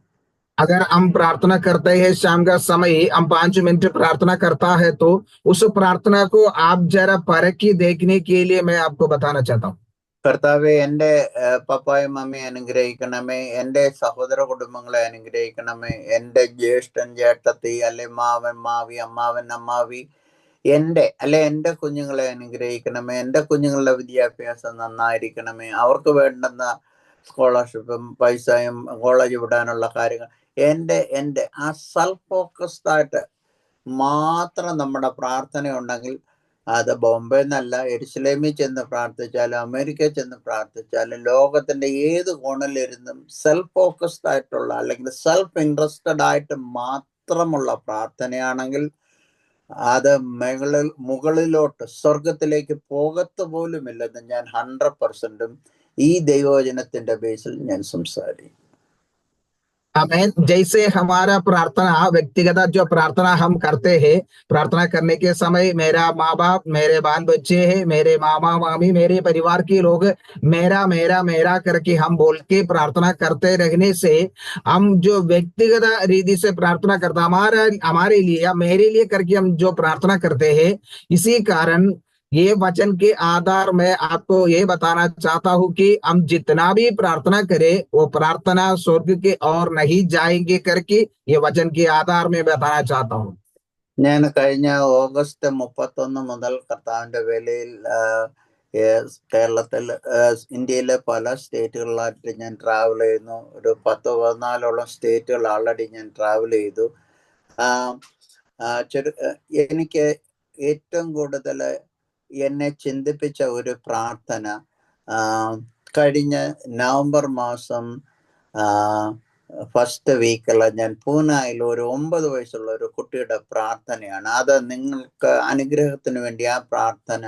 अगर हम प्रार्थना करते हैं शाम का समय, हम 5 मिनट प्रार्थना करता है, तो उस प्रार्थना को आप जरा परखी देखने के लिए मैं आपको बताना चाहता हूँ। കർത്താവെ, എൻ്റെ പപ്പായും മമ്മിയെ അനുഗ്രഹിക്കണമേ, എൻ്റെ സഹോദര കുടുംബങ്ങളെ അനുഗ്രഹിക്കണമേ, എൻ്റെ ജ്യേഷ്ഠൻ ചേട്ടത്തി, അല്ലെ മാവൻ മാവി, അമ്മാവൻ അമ്മാവി, എൻ്റെ കുഞ്ഞുങ്ങളെ അനുഗ്രഹിക്കണമേ, എൻ്റെ കുഞ്ഞുങ്ങളുടെ വിദ്യാഭ്യാസം നന്നായിരിക്കണമേ, അവർക്ക് വേണ്ടുന്ന സ്കോളർഷിപ്പും പൈസയും കോളേജ് വിടാനുള്ള കാര്യങ്ങൾ, എൻ്റെ ആ സെൽഫ് ഫോക്കസ്ഡ് ആയിട്ട് മാത്രം നമ്മുടെ പ്രാർത്ഥന ഉണ്ടെങ്കിൽ, അത് ബോംബെ എന്നല്ല, എരുസലേമിൽ ചെന്ന് പ്രാർത്ഥിച്ചാലും അമേരിക്കയിൽ ചെന്ന് പ്രാർത്ഥിച്ചാലും ലോകത്തിന്റെ ഏത് കോണിലിരുന്നും സെൽഫ് ഫോക്കസ്ഡ് ആയിട്ടുള്ള, അല്ലെങ്കിൽ സെൽഫ് ഇൻട്രസ്റ്റഡ് ആയിട്ട് മാത്രമുള്ള പ്രാർത്ഥനയാണെങ്കിൽ അത് മുകളിലോട്ട് സ്വർഗത്തിലേക്ക് പോകത്ത് പോലുമില്ലെന്ന് ഞാൻ 100% ഈ ദൈവവചനത്തിന്റെ ബേസിൽ ഞാൻ സംസാരിക്കും. हमें जैसे हमारा प्रार्थना व्यक्तिगत जो प्रार्थना हम करते हैं, प्रार्थना करने के समय मेरा माँ बाप, मेरे बाल बच्चे हैं, मेरे मामा मामी, मेरे परिवार के लोग मेरा मेरा मेरा करके हम बोल के प्रार्थना करते रहने से, हम जो व्यक्तिगत रीति से प्रार्थना करता हमारे लिए या मेरे लिए करके हम जो प्रार्थना करते हैं, इसी कारण ये वचन के आधार में आपको ये बताना चाहता हूं कि हम जितना भी प्रार्थना करें वो प्रार्थना स्वर्ग के और नहीं जाएंगे करके ये वचन के आधार में बताना चाहता हूं। ഞാൻ കഴിഞ്ഞ ഓഗസ്റ്റ് 31 മുതൽ കർത്താവിന്റെ വേലയിൽ കേരളത്തിൽ, ഇന്ത്യയിലെ പല സ്റ്റേറ്റുകളിലായിട്ട് ഞാൻ ട്രാവൽ ചെയ്യുന്നു. ഒരു 10-14ഓളം സ്റ്റേറ്റുകൾ ആൾറെഡി ഞാൻ ട്രാവൽ ചെയ്തു. എനിക്ക് ഏറ്റവും കൂടുതൽ എന്നെ ചിന്തിപ്പിച്ച ഒരു പ്രാർത്ഥന കഴിഞ്ഞ നവംബർ മാസം ഫസ്റ്റ് വീക്കിൽ ഞാൻ പൂനായിൽ ഒരു 9 വയസ്സുള്ള ഒരു കുട്ടിയുടെ പ്രാർത്ഥനയാണ്. അത് നിങ്ങൾക്ക് അനുഗ്രഹത്തിന് വേണ്ടി ആ പ്രാർത്ഥന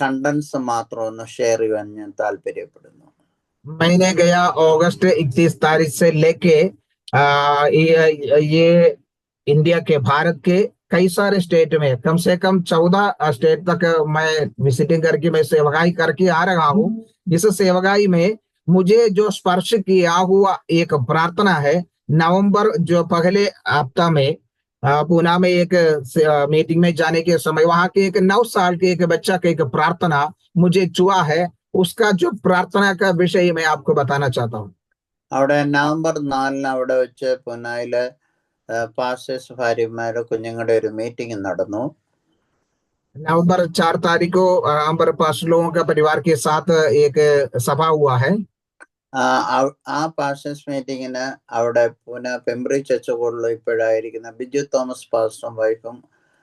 കണ്ടൻസ് മാത്രം ഒന്ന് ഷെയർ ചെയ്യാൻ ഞാൻ താല്പര്യപ്പെടുന്നു. मैंने गया अगस्त 31 तारीख से लेके ये इंडिया के, भारत के कई सारे स्टेट में कम से कम 14 स्टेट तक मैं विजिटिंग करके मैं सेवकाई करके आ रहा हूँ। इस सेवकाई में मुझे जो स्पर्श किया हुआ एक प्रार्थना है, नवंबर जो पहले हफ्ता में पूना में एक मीटिंग में जाने के समय वहां के एक 9 साल के एक बच्चा का एक प्रार्थना मुझे छुआ है। उसका जो प्रार्थना का विषय मैं आपको बताना चाहता हूँ। അവിടെ നവംബർ 4 അവിടെ വെച്ച് പൂനായില് പാസ്റ്റേഴ്സ് ഭാര്യമാരുടെ കുഞ്ഞുങ്ങളുടെ ഒരു മീറ്റിംഗ് നടന്നു. नवंबर 4 तारीख को यहाँ पर पास्टर लोगों का परिवार के साथ एक सभा हुआ है। ആ പാസ്റ്റേഴ്സ് മീറ്റിങ്ങിന് അവിടെ പൂനെ പെംബ്രി ചർച്ച് ഹോളിൽ ഇപ്പോഴായിരിക്കുന്ന ബിജു തോമസ് പാസ്റ്ററും വൈഫും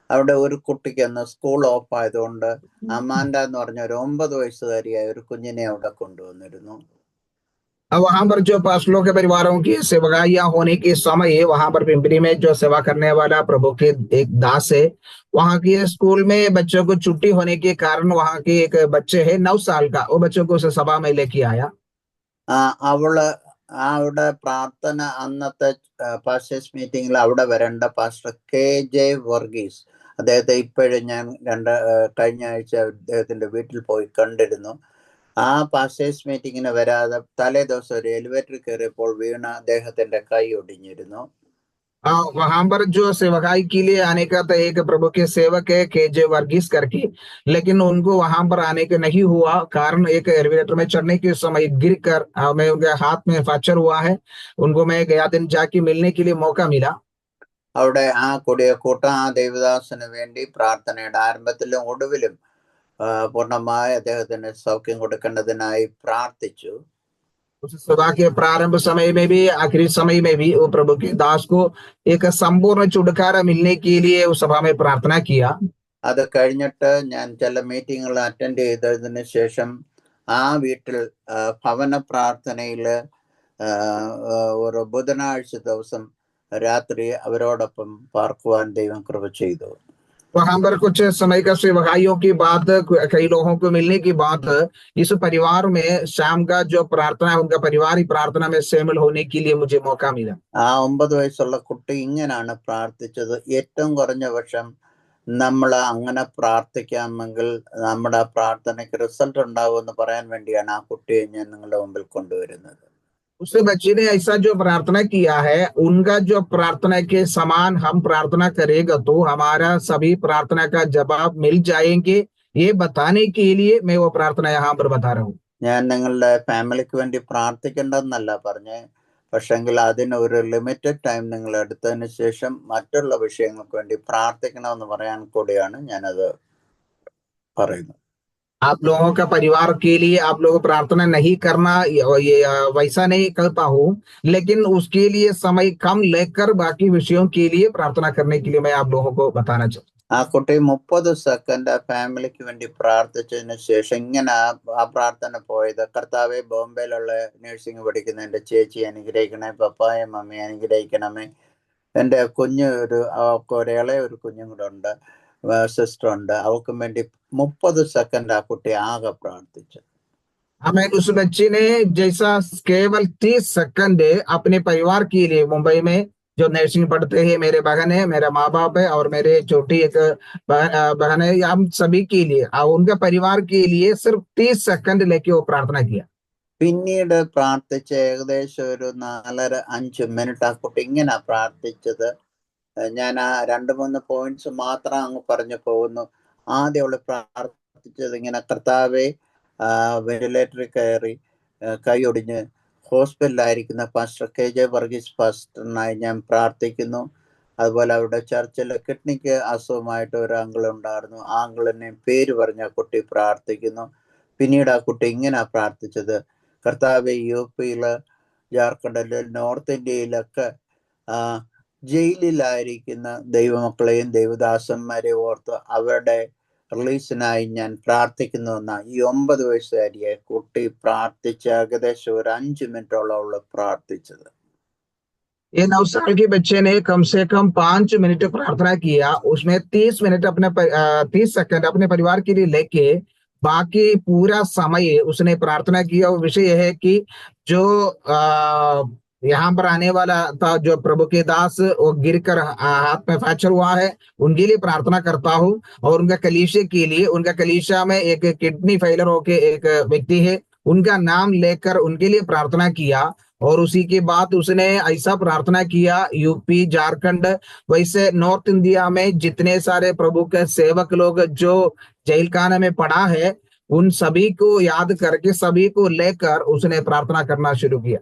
അവിടെ ഒരു കുട്ടിക്ക് അന്ന് സ്കൂൾ ഓഫ് ആയതുകൊണ്ട് അമാൻഡ എന്ന് പറഞ്ഞ ഒരു 9 വയസ്സുകാരിയായ ഒരു കുഞ്ഞിനെ അവിടെ കൊണ്ടുവന്നിരുന്നു. वहां पर जो पास्टरों के परिवारों की सेवकाइयां होने के समय वहां पर पिंपरी में जो सेवा करने वाला प्रभु के एक दास है, वहां के स्कूल में बच्चों को छुट्टी होने के कारण वहां के एक बच्चे है 9 साल का, वो बच्चों को उस सभा में लेके आया। അവള് അവിടെ പ്രാർത്ഥന അന്നത്തെ പാസ്റ്റേഴ്സ് മീറ്റിംഗിൽ അവിടെ വരേണ്ട പാസ്റ്റർ KJ വർഗീസ്, അദ്ദേഹത്തെ ഇപ്പോഴും ഞാൻ കഴിഞ്ഞ ആഴ്ച അദ്ദേഹത്തിന്റെ വീട്ടിൽ പോയി കണ്ടിരുന്നു. ആ പാസ്റ്റേഴ്സ് മീറ്റിങ്ങിന് വരാതെ തലേ ദിവസം ഒരു എലിവേറ്റർ കയറിയപ്പോൾ വീണ അദ്ദേഹത്തിന്റെ കൈ ഒടിഞ്ഞിരുന്നു. वहां पर जो सेवकाई के लिए आने का था एक प्रभु के सेवक है KJ वर्गीस करके, लेकिन उनको वहां पर आने का नहीं हुआ कारण एक एलिवेटर में चढ़ने के समय गिर कर मैं उनके हाथ में फ्रैक्चर हुआ है। उनको मैं गया दिन जाके मिलने के लिए मौका मिला। അവിടെ ആ കൂടിയ കൂട്ടം ആ ദേവദാസന് വേണ്ടി പ്രാർത്ഥനയുടെ ആരംഭത്തിലും ഒടുവിലും പൂർണ്ണമായ അദ്ദേഹത്തിന് സൗഖ്യം കൊടുക്കേണ്ടതിനായി പ്രാർത്ഥിച്ചു. उस सभा के प्रारंभ समय में भी आखिरी समय में भी वो प्रभु के दास को एक संपूर्ण छुटकारा मिलने के लिए उस सभा में प्रार्थना किया। അത് കഴിഞ്ഞിട്ട് ഞാൻ ചില മീറ്റിങ്ങുകൾ അറ്റൻഡ് ചെയ്തതിന് ശേഷം ആ വീട്ടിൽ ഭവന പ്രാർത്ഥനയില് ഒരു ബുധനാഴ്ച ദിവസം രാത്രി അവരോടൊപ്പം പാർക്കുവാൻ ദൈവം കൃപ ചെയ്തു. वहां पर कुछ समय का सेवकाइयों की बात, कई लोगों को मिलने की बात, इस परिवार में शाम का जो प्रार्थना है उनका परिवार ही प्रार्थना में शामिल होने के लिए मुझे मौका मिला। ആ 9 വയസ്സുള്ള കുട്ടി ഇങ്ങനാണ് പ്രാർത്ഥിച്ചത്. ഏറ്റവും കുറഞ്ഞ പക്ഷം നമ്മൾ അങ്ങനെ പ്രാർത്ഥിക്കാമെങ്കിൽ നമ്മുടെ പ്രാർത്ഥനയ്ക്ക് റിസൾട്ട് ഉണ്ടാവുമെന്ന് പറയാൻ വേണ്ടിയാണ് ആ കുട്ടിയെ ഞാൻ നിങ്ങളുടെ മുമ്പിൽ കൊണ്ടുവരുന്നത്. उस बच्चे ने ऐसा जो प्रार्थना किया है, उनका जो प्रार्थना के समान हम प्रार्थना करेगा तो हमारा सभी प्रार्थना का जवाब मिल जाएंगे, ये बताने के लिए मैं वो प्रार्थना यहाँ पर बता रहा हूँ. ഞാൻ നിങ്ങളുടെ ഫാമിലിക്ക് വേണ്ടി പ്രാർത്ഥിക്കേണ്ടെന്നല്ല പറഞ്ഞേ, പക്ഷെങ്കിൽ അതിന് ഒരു ലിമിറ്റഡ് ടൈം നിങ്ങൾ എടുത്തതിന് ശേഷം മറ്റുള്ള വിഷയങ്ങൾക്ക് വേണ്ടി പ്രാർത്ഥിക്കണമെന്ന് പറയാൻ കൂടിയാണ് ഞാനത് പറയുന്നത്. आप लोगों का परिवार के लिए आप लोग प्रार्थना नहीं करना, ये वैसा नहीं कहता हूँ, लेकिन उसके लिए समय कम लेकर बाकी विषयों के लिए प्रार्थना करने के लिए मैं आप लोगों को बताना चाहता हूँ. ആ കുട്ടി 30 സെക്കൻഡ് ആ ഫാമിലിക്ക് വേണ്ടി പ്രാർത്ഥിച്ചതിന് ശേഷം ഇങ്ങനെ ആ പ്രാർത്ഥന പോയത്: കർത്താവെ, ബോംബെയിലുള്ള നഴ്സിംഗ് പഠിക്കുന്ന എൻ്റെ ചേച്ചി അനുഗ്രഹിക്കണേ, പപ്പായ മമ്മി അനുഗ്രഹിക്കണമേ, എൻ്റെ കുഞ്ഞ് ഒരു ഇളയ ഒരു കുഞ്ഞും കൂടെ ഉണ്ട്, സിസ്റ്റർ ഉണ്ട്, അവൾക്കും വേണ്ടി 30 സെക്കൻഡ് ആ കുട്ടി ആകെ പ്രാർത്ഥിച്ചു. हमें उस बच्चे ने जैसा केवल 30 सेकंड अपने परिवार के लिए, मुंबई में जो नर्सिंग पढ़ते हैं मेरे बहन है, मेरा माँ बाप है और मेरे छोटी एक बहन है, हम सभी के लिए और उनके परिवार के लिए सिर्फ 30 सेकंड लेके वो प्रार्थना किया. പിന്നീട് പ്രാർത്ഥിച്ച ഏകദേശം ഒരു 4-5 മിനിറ്റ് ആ കുട്ടി ഇങ്ങനെ പ്രാർത്ഥിച്ചത്. ഞാൻ ആ 2-3 പോയിന്റ്സ് മാത്രം അങ്ങ് പറഞ്ഞു പോകുന്നു. ആദ്യം അവള് പ്രാർത്ഥിച്ചത് ഇങ്ങനെ: കർത്താവെ, വെന്റിലേറ്ററിൽ കയറി കൈയൊടിഞ്ഞ് ഹോസ്പിറ്റലിലായിരിക്കുന്ന പാസ്റ്റർ KJ വർഗീസ് പാസ്റ്ററിനായി ഞാൻ പ്രാർത്ഥിക്കുന്നു. അതുപോലെ അവിടെ ചർച്ചിൽ കിഡ്നിക്ക് അസുഖമായിട്ട് ഒരു അങ്കിൾ ഉണ്ടായിരുന്നു, ആ അങ്കിളിനെ പേര് പറഞ്ഞ കുട്ടി പ്രാർത്ഥിക്കുന്നു. പിന്നീട് ആ കുട്ടി ഇങ്ങനെ പ്രാർത്ഥിച്ചത്: കർത്താവെ, UP-യില്, ജാർഖണ്ഡില്, നോർത്ത് ഇന്ത്യയിലൊക്കെ ജയിലിലായിരിക്കുന്ന ദൈവമക്കളെയും ദൈവദാസന്മാരെയും ഓർത്ത് അവരുടെ റിലീസിനായി ഞാൻ പ്രാർത്ഥിക്കുന്നുവെന്ന ഈ 9 വയസ്സുകാരിയെ കുട്ടി പ്രാർത്ഥിച്ച് ഏകദേശം ഒരു 5 മിനിറ്റോളം അവള് പ്രാർത്ഥിച്ചത്. ये 9 साल के बच्चे ने कम से कम 5 मिनट प्रार्थना किया. उसमें 30 मिनट 30 सेकंड अपने परिवार के लिए लेके बाकी पूरा समय उसने प्रार्थना किया. वो विषय है कि जो यहाँ पर आने वाला था, जो प्रभु के दास, वो गिरकर हाथ में फ्रैक्चर हुआ है, उनके लिए प्रार्थना करता हूँ. और उनका कलीसिया के लिए, उनका कलीसिया में एक किडनी फेलियर होके एक व्यक्ति है, उनका नाम लेकर उनके लिए प्रार्थना किया. और उसी के बाद उसने ऐसा प्रार्थना किया, UP, झारखंड, वैसे नॉर्थ इंडिया में जितने सारे प्रभु के सेवक लोग जो जेल खाना में पड़ा है, उन सभी को याद करके सभी को लेकर उसने प्रार्थना करना शुरू किया.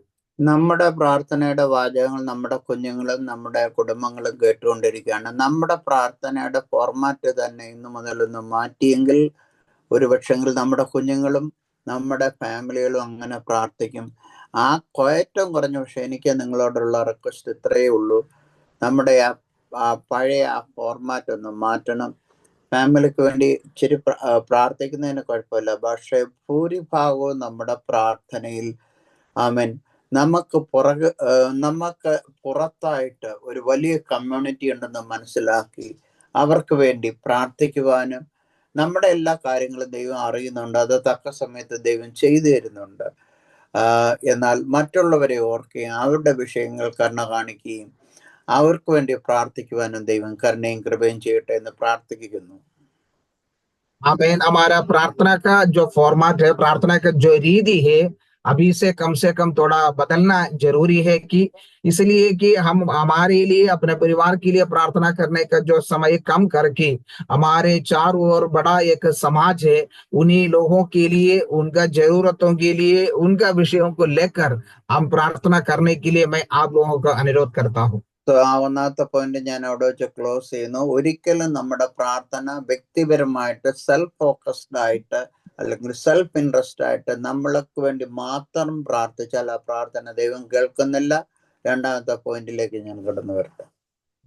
നമ്മുടെ പ്രാർത്ഥനയുടെ വാചകങ്ങൾ നമ്മുടെ കുഞ്ഞുങ്ങളും നമ്മുടെ കുടുംബങ്ങളും കേട്ടുകൊണ്ടിരിക്കുകയാണ്. നമ്മുടെ പ്രാർത്ഥനയുടെ ഫോർമാറ്റ് തന്നെ ഇന്നു മുതലൊന്ന് മാറ്റിയെങ്കിൽ ഒരുപക്ഷെങ്കിൽ നമ്മുടെ കുഞ്ഞുങ്ങളും നമ്മുടെ ഫാമിലികളും അങ്ങനെ പ്രാർത്ഥിക്കും. ഏറ്റവും കുറഞ്ഞ പക്ഷേ എനിക്ക് നിങ്ങളോടുള്ള റിക്വസ്റ്റ് ഇത്രയേ ഉള്ളൂ. നമ്മുടെ ആ പഴയ ഫോർമാറ്റ് ഒന്ന് മാറ്റണം. ഫാമിലിക്ക് വേണ്ടി ഇച്ചിരി പ്രാർത്ഥിക്കുന്നതിന് കുഴപ്പമില്ല, പക്ഷേ ഭൂരിഭാഗവും നമ്മുടെ പ്രാർത്ഥനയിൽ ആമേൻ നമുക്ക് പുറത്തായിട്ട് ഒരു വലിയ കമ്മ്യൂണിറ്റി ഉണ്ടെന്ന് മനസ്സിലാക്കി അവർക്ക് വേണ്ടി പ്രാർത്ഥിക്കുവാനും, നമ്മുടെ എല്ലാ കാര്യങ്ങളും ദൈവം അറിയുന്നുണ്ട്, അത് തക്ക സമയത്ത് ദൈവം ചെയ്തു തരുന്നുണ്ട്. എന്നാൽ മറ്റുള്ളവരെ ഓർക്കുകയും അവരുടെ വിഷയങ്ങൾ കരുണ കാണിക്കുകയും അവർക്ക് വേണ്ടി പ്രാർത്ഥിക്കുവാനും ദൈവം കരുണയും കൃപയും ചെയ്യട്ടെ എന്ന് പ്രാർത്ഥിക്കുന്നു. आमीन। हमारा प्रार्थना का जो फॉर्मेट है, प्रार्थना का जो रीति है, अभी से कम थोड़ा बदलना जरूरी है, कि इसलिए कि हम हमारे लिए, अपने परिवार के लिए प्रार्थना करने का जो समय कम करके हमारे चारों ओर बड़ा एक समाज है, उन्हीं लोगों के लिए, उनका जरूरतों के लिए, उनका विषयों को लेकर हम प्रार्थना करने के लिए मैं आप लोगों का अनुरोध करता हूँ। ഒന്നാമത്തെ പോയിന്റ് ഞാൻ അവിടെ വെച്ച് ക്ലോസ് ചെയ്യുന്നു. ഒരിക്കലും നമ്മുടെ പ്രാർത്ഥന വ്യക്തിപരമായിട്ട് സെൽഫ് ഫോക്കസ്ഡ് ആയിട്ട് അല്ലെങ്കിൽ സെൽഫ് ഇൻട്രസ്റ്റ് ആയിട്ട് നമ്മൾക്ക് വേണ്ടി മാത്രം പ്രാർത്ഥിച്ചാൽ ആ പ്രാർത്ഥന ദൈവം കേൾക്കുന്നില്ല. രണ്ടാമത്തെ പോയിന്റിലേക്ക് ഞാൻ കടന്നു വരട്ടെ.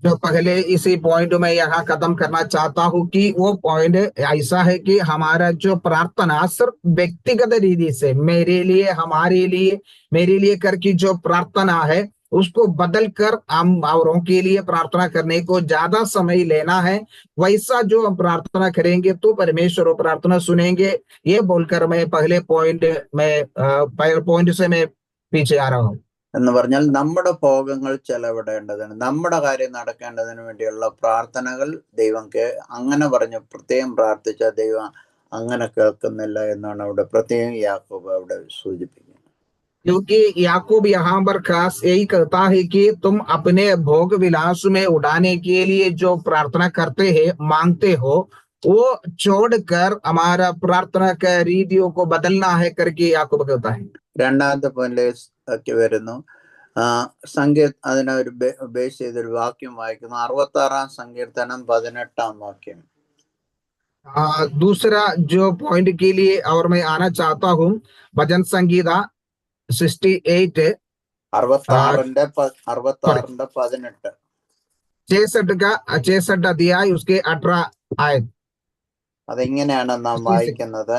जो पहले इसी पॉइंट में यहाँ खत्म करना चाहता हूँ कि वो पॉइंट ऐसा है कि हमारा जो प्रार्थना सिर्फ व्यक्तिगत रीति से मेरे लिए, हमारे लिए, मेरे लिए करके जो प्रार्थना है उसको बदल कर हम औरों के लिए प्रार्थना करने को ज्यादा समय लेना है। वैसा जो हम प्रार्थना करेंगे तो परमेश्वर वो प्रार्थना सुनेंगे। ये बोलकर मैं पहले पॉइंट से मैं पीछे आ रहा हूँ। എന്ന് പറഞ്ഞാൽ നമ്മുടെ ഭോഗങ്ങൾ ചെലവിടേണ്ടതിന്, നമ്മുടെ കാര്യം നടക്കേണ്ടതിന് വേണ്ടിയുള്ള പ്രാർത്ഥനകൾ ദൈവം അങ്ങനെ പറഞ്ഞു പ്രത്യേകം പ്രാർത്ഥിച്ച ദൈവം അങ്ങനെ കേൾക്കുന്നില്ല എന്നാണ് അവിടെ പ്രത്യേകം യാക്കോബ് അവിടെ സൂചിപ്പിക്കുന്നത്. क्योंकि याकूब यहाँ पर खास यही कहता है कि तुम अपने भोग विलास में उड़ाने के लिए जो प्रार्थना करते हैं, मांगते हो, वो छोड़कर हमारा प्रार्थना का रीतियों को बदलना है करके याकूब कहता है। രണ്ടാമത്തെ പോയിന്റിലേക്ക് വരുന്നു. അതിനൊരു ബേസ് ചെയ്തൊരു വാക്യം വായിക്കുന്നു. 66-ാം സങ്കീർത്തനം 18-ാം വാക്യം. दूसरा जो पॉइंट के लिए और मैं आना चाहता हूँ, भजन संगीता 68 66-ന്റെ 18 66 अध्याय उसके 18 आयत. അതെങ്ങനെയാണ് നാം വായിക്കുന്നത്?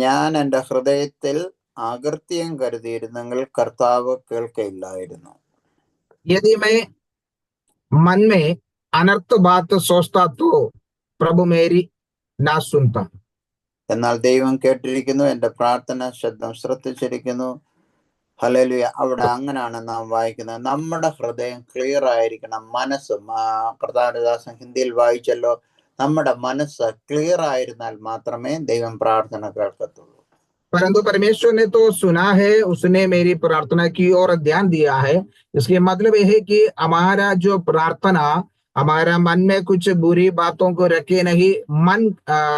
ഞാൻ എൻ്റെ ഹൃദയത്തിൽ അകൃത്യം കരുതിയിരുന്നെങ്കിൽ കർത്താവ് കേൾക്കയില്ലായിരുന്നു. यदि मैं मन में अनर्थ बात सोचता तो प्रभु मेरी ना सुनता. എന്നാൽ ദൈവം കേട്ടിരിക്കുന്നു, എൻ്റെ പ്രാർത്ഥന ശബ്ദം ശ്രദ്ധിച്ചിരിക്കുന്നു. ഹല്ലേലൂയ. അവിടെ അങ്ങനെയാണ് നാം വായിക്കുന്നത്. നമ്മുടെ ഹൃദയം ക്ലിയർ ആയിരിക്കണം, മനസ്സും. കർത്താരദാസൻ ഹിന്ദിയിൽ വായിച്ചല്ലോ, നമ്മുടെ മനസ്സ് ക്ലിയർ ആയിരുന്നാൽ മാത്രമേ ദൈവം പ്രാർത്ഥന കേൾക്കത്തുള്ളൂ. परंतु परमेश्वर ने तो सुना है, उसने मेरी प्रार्थना की और ध्यान दिया है। इसके मतलब यह है कि हमारा जो प्रार्थना, हमारा मन में कुछ बुरी बातों को रखे नहीं,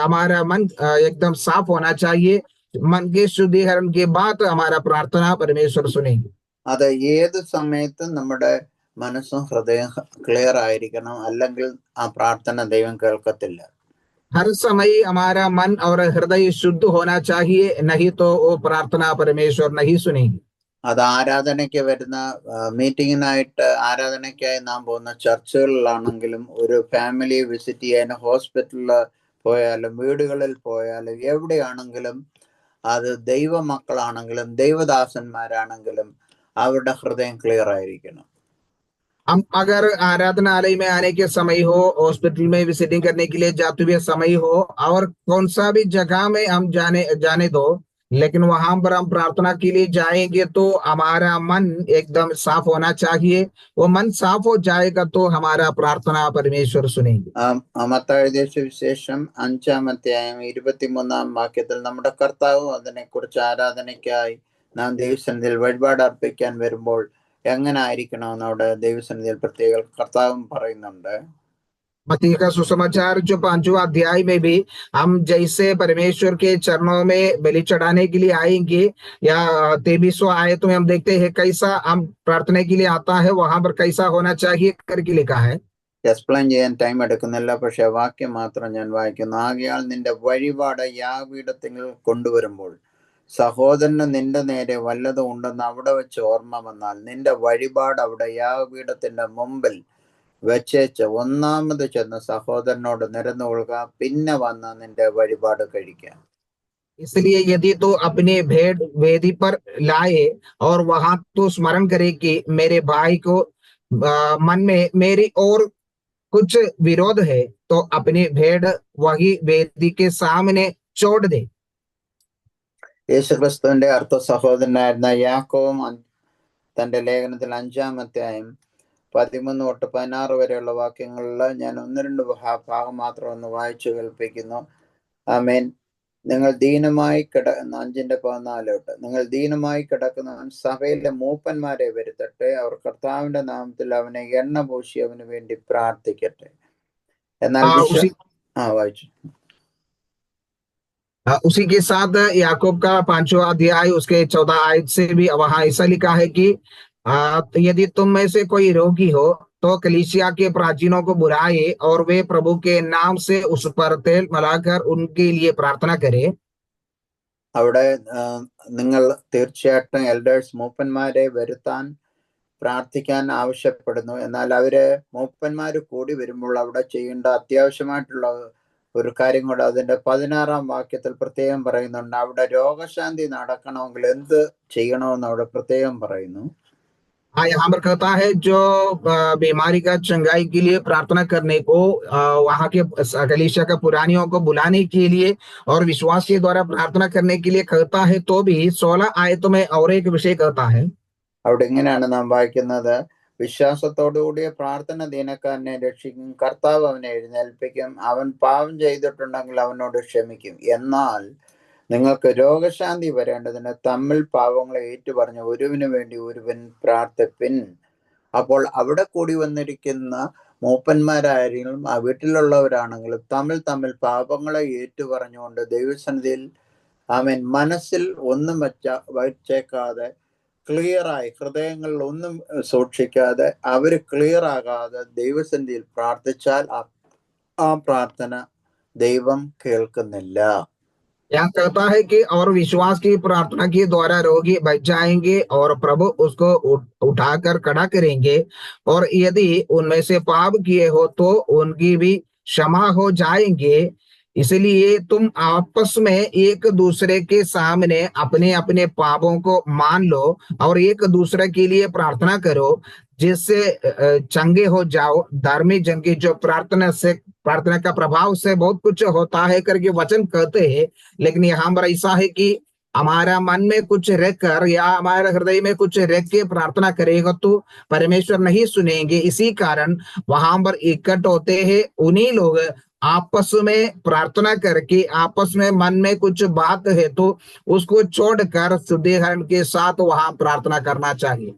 हमारा मन एकदम साफ होना चाहिए। मन के शुद्धिकरण के बाद हमारा प्रार्थना परमेश्वर सुनेंगे. അത് ഏത് സമയത്തും നമ്മുടെ മനസ്സും ഹൃദയം ക്ലിയർ ആയിരിക്കണം, അല്ലെങ്കിൽ ആ പ്രാർത്ഥന ദൈവം കേൾക്കത്തില്ല. हर समय हमारा मन और हृदय शुद्ध होना चाहिए, नहीं तो वो प्रार्थना परमेश्वर नहीं सुनेंगे. അത് ആരാധനയ്ക്ക് വരുന്ന ആരാധനയ്ക്കായി നാം പോകുന്ന ചർച്ചുകളിലാണെങ്കിലും, ഒരു ഫാമിലി വിസിറ്റ് ചെയ്യാൻ ഹോസ്പിറ്റലിൽ പോയാലും, വീടുകളിൽ പോയാലും, എവിടെയാണെങ്കിലും, അത് ദൈവമക്കളാണെങ്കിലും ദൈവദാസന്മാരാണെങ്കിലും അവരുടെ ഹൃദയം ക്ലിയർ ആയിരിക്കണം. हम अगर आराधनालय में आने के समय हो, हॉस्पिटल में विजिटिंग करने के लिए जाते हुए समय हो, और कौन सा भी जगह में हम जाने दो, लेकिन वहां पर हम प्रार्थना के लिए जाएंगे तो हमारा मन एकदम साफ होना चाहिए. वो मन साफ हो जाएगा तो हमारा प्रार्थना परमेश्वर सुनेंगे. മത്തായി എഴുതിയ സുവിശേഷം 5-ാം അധ്യായം 23-ാം വാക്യത്തിൽ നമ്മുടെ കർത്താവ് അതിനെക്കുറിച്ച് ആരാധനയ്ക്കായി നാം ദൈവസന്നിധിയിൽ വഴിപാട് അർപ്പിക്കാൻ വരുമ്പോൾ എങ്ങനെ ആയിരിക്കണമെന്ന് അവിടെ ദൈവസന്നിധിയിൽ പ്രത്യേക കർത്താവും പറയുന്നുണ്ട്. मत्ती का सुसमाचार जो 5वां अध्याय में भी हम जैसे परमेश्वर के चरणों में बलि चढ़ाने के लिए आएंगे, या 23वां आयत में हम देखते हैं कैसा हम प्रार्थना के लिए आता है, वहां पर कैसा होना चाहिए करके लिखा है। എക്സ്പ്ലെയിൻ ചെയ്യാൻ ടൈം എടുക്കുന്നില്ല, പക്ഷെ വാക്യം മാത്രം ഞാൻ വായിക്കുന്നു. ആകയാൽ നിന്റെ വഴിപാട് യാഗപീഠത്തിൽ കൊണ്ടുവരുമ്പോൾ സഹോദരന് നിന്റെ നേരെ വല്ലതും ഉണ്ടെന്ന് അവിടെ വെച്ച് ഓർമ്മ വന്നാൽ നിന്റെ വഴിപാട് അവിടെ യാഗപീഠത്തിന്റെ മുമ്പിൽ വെച്ചേച്ച് ഒന്നാമത് ചെന്ന് സഹോദരനോട് നിരന്നു കൊള്ളുക, പിന്നെ വന്ന് നിന്റെ വഴിപാട് കഴിക്കാം. इसलिए यदि तो अपने भेंट वेदी पर लाए और वहां तो स्मरण करे कि मेरे भाई को मन में मेरी और कुछ विरोध है, तो अपनी भेंट वही वेदी के सामने छोड़ दे। യേശുക്രിസ്തുവിന്റെ അർത്ഥ സഹോദരനായിരുന്ന യാക്കോബ് തന്റെ ലേഖനത്തിൽ 5-ാം അധ്യായം 13 തൊട്ട് 16 വരെയുള്ള വാക്യങ്ങളിൽ ഞാൻ ഒന്ന് രണ്ട് ഭാഗം മാത്രം ഒന്ന് വായിച്ചു കേൾപ്പിക്കുന്നു. ആമേൻ. നിങ്ങൾ ദീനമായി 5:14 തൊട്ട് നിങ്ങൾ ദീനമായി കിടക്കുന്നവൻ സഭയിലെ മൂപ്പന്മാരെ വരുത്തട്ടെ, അവർ കർത്താവിന്റെ നാമത്തിൽ അവനെ എണ്ണ പൂശി അവന് വേണ്ടി പ്രാർത്ഥിക്കട്ടെ. എന്നാൽ വായിച്ചു. उसी के साथ याकूब का 5वां अध्याय उसके 14 आयत से भी वहां ऐसा लिखा है कि यदि तुम में से कोई रोगी हो तो कलीसिया के प्राचीनों को बुलाए और वे प्रभु के नाम से उस पर तेल मिलाकर उनके लिए प्रार्थना करे। അവിടെ നിങ്ങൾ തീർച്ചയായിട്ടും എൽഡേഴ്സ് മൂപ്പന്മാരെ വരുത്താൻ പ്രാർത്ഥിക്കാൻ ആവശ്യപ്പെടുന്നു. എന്നാൽ അവര് മൂപ്പന്മാര് കൂടി വരുമ്പോൾ അവിടെ ചെയ്യേണ്ട അത്യാവശ്യമായിട്ടുള്ള ഒരു കാര്യം കൂടെ അതിന്റെ 16-ാം വാക്യത്തിൽ പ്രത്യേകം പറയുന്നുണ്ട്. അവിടെ രോഗശാന്തി നടക്കണമെങ്കിൽ എന്ത് ചെയ്യണമെന്ന് അവിടെ പ്രത്യേകം പറയുന്നു. यहाँ पर कहता है जो बीमारी का चंगाई के लिए प्रार्थना करने को, वहां के कलीसिया का पुरानियों को बुलाने के लिए और विश्वास के द्वारा प्रार्थना करने के लिए कहता है, तो भी 16 आयतों में और एक विषय कहता है। അവിടെ ഇങ്ങനെയാണ് നാം വായിക്കുന്നത്: വിശ്വാസത്തോടുകൂടിയ പ്രാർത്ഥന ദീനക്കാരനെ രക്ഷിക്കും, കർത്താവ് അവനെ എഴുന്നേൽപ്പിക്കും, അവൻ പാപം ചെയ്തിട്ടുണ്ടെങ്കിൽ അവനോട് ക്ഷമിക്കും. എന്നാൽ നിങ്ങൾക്ക് രോഗശാന്തി വരേണ്ടതിന് തമ്മിൽ പാപങ്ങളെ ഏറ്റുപറഞ്ഞ് ഒരുവിന് വേണ്ടി ഒരുവൻ പ്രാർത്ഥിപ്പിൻ. അപ്പോൾ അവിടെ കൂടി വന്നിരിക്കുന്ന മൂപ്പന്മാരായാലും ആ വീട്ടിലുള്ളവരാണെങ്കിലും തമ്മിൽ പാപങ്ങളെ ഏറ്റുപറഞ്ഞുകൊണ്ട് ദൈവസന്നിധിയിൽ ആമേൻ മനസ്സിൽ ഒന്നും വച്ചേക്കാതെ ക്ലിയറായി, ഹൃദയങ്ങളിൽ ഒന്നും സൂക്ഷിക്കാതെ അവര് ക്ലിയർ ആകാതെ ദൈവസന്നിധിയിൽ പ്രാർത്ഥിച്ചാൽ ആ പ്രാർത്ഥന ദൈവം കേൾക്കുന്നില്ല. यहाँ कहता है कि और विश्वास की प्रार्थना के द्वारा रोगी बच जाएंगे और प्रभु उसको उठाकर खड़ा करेंगे, और यदि उनमें से पाप किए हो तो उनकी भी क्षमा हो जाएंगे। इसलिए तुम आपस में एक दूसरे के सामने अपने अपने पापों को मान लो और एक दूसरे के लिए प्रार्थना करो, जिससे चंगे हो जाओ। धार्मिक जन की जो प्रार्थना का प्रभाव से बहुत कुछ होता है करके वचन कहते हैं, लेकिन यहाँ पर ऐसा है कि हमारा मन में कुछ रख कर या हमारे हृदय में कुछ रख के प्रार्थना करेगा तो परमेश्वर नहीं सुनेंगे। इसी कारण वहां पर इकट्ठ होते हैं उन्हीं लोग आपस में प्रार्थना करके, आपस में मन में कुछ बात है तो उसको छोड़कर शुद्धिकरण के साथ वहां प्रार्थना करना चाहिए।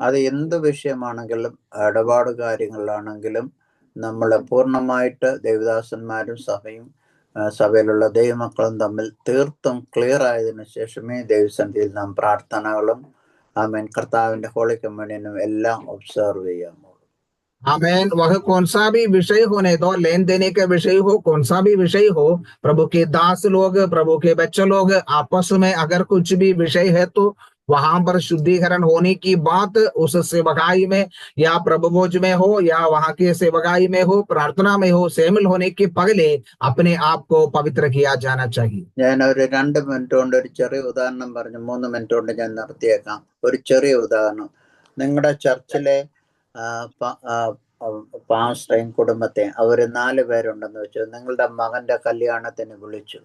അത് എന്ത് വിഷയമാണെങ്കിലും ഇടപാട് കാര്യങ്ങളിലാണെങ്കിലും നമ്മൾ പൂർണ്ണമായിട്ട് ദൈവദാസന്മാരും സഭയും സഭയിലുള്ള ദൈവമക്കളും തമ്മിൽ തീർത്തും ക്ലിയർ ആയതിനു ശേഷമേ ദൈവസന്നിധിയിൽ നാം പ്രാർത്ഥനകളും ആമേൻ കർത്താവിന്റെ ഹോളി കമ്മ്യൂണിയനും എല്ലാം ഒബ്സർവ് ചെയ്യാമോ. आमेन। वह कौन सा भी विषय होने दो, लेन देने का विषय हो, कौन सा भी विषय हो, प्रभु के दास लोग, प्रभु के बच्चे लोग आपस में अगर कुछ भी विषय है तो वहां पर शुद्धिकरण होने की बात उस सेवकाई में या प्रभु भोज में हो या वहां के सेवकाई में हो, प्रार्थना में हो, शामिल होने के पहले अपने आप को पवित्र किया जाना चाहिए। ഞാൻ ഒരു 2 മിനിറ്റ് കൊണ്ട് ഒരു ചെറിയ ഉദാഹരണം പറഞ്ഞു 3 മിനിറ്റ് കൊണ്ട് ഞാൻ നിർത്തിയേക്കാം. ഒരു ചെറിയ ഉദാഹരണം: നിങ്ങളുടെ ചർച്ചിലെ പാസ്റ്ററേയും കുടുംബത്തെ അവര് 4 പേരുണ്ടെന്ന് വെച്ചു. നിങ്ങളുടെ മകന്റെ കല്യാണത്തിന് വിളിച്ചു.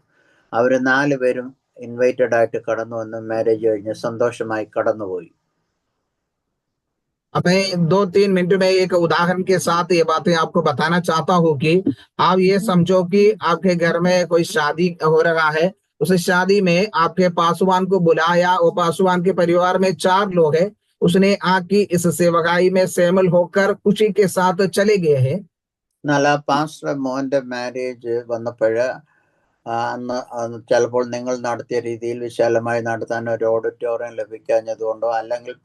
അവര് 4 പേരും ഇൻവൈറ്റഡ് ആയിട്ട് കടന്നു വന്ന് മാരേജ് കഴിഞ്ഞ് സന്തോഷമായി കടന്നുപോയി. अब मैं 2-3 मिनट में एक उदाहरण के साथ ये बातें आपको बताना चाहता हूँ कि आप ये समझो कि आपके घर में कोई शादी हो रहा है, उस शादी में आपके पासवान को बुलाया, वो पासवान के परिवार में 4 लोग हैं, उसने आके इस सेवकाई में शामिल होकर खुशी के साथ चले गए हैं। എന്നാൽ ആ പാസ്റ്റർ മോന്റെ മാരേജ് വന്നപ്പോഴ് അന്ന് ചിലപ്പോൾ നിങ്ങൾ നടത്തിയ രീതിയിൽ വിശാലമായി നടത്താൻ ഒരു ഓഡിറ്റോറിയം ലഭിക്കാഞ്ഞതുകൊണ്ടോ, അല്ലെങ്കിൽ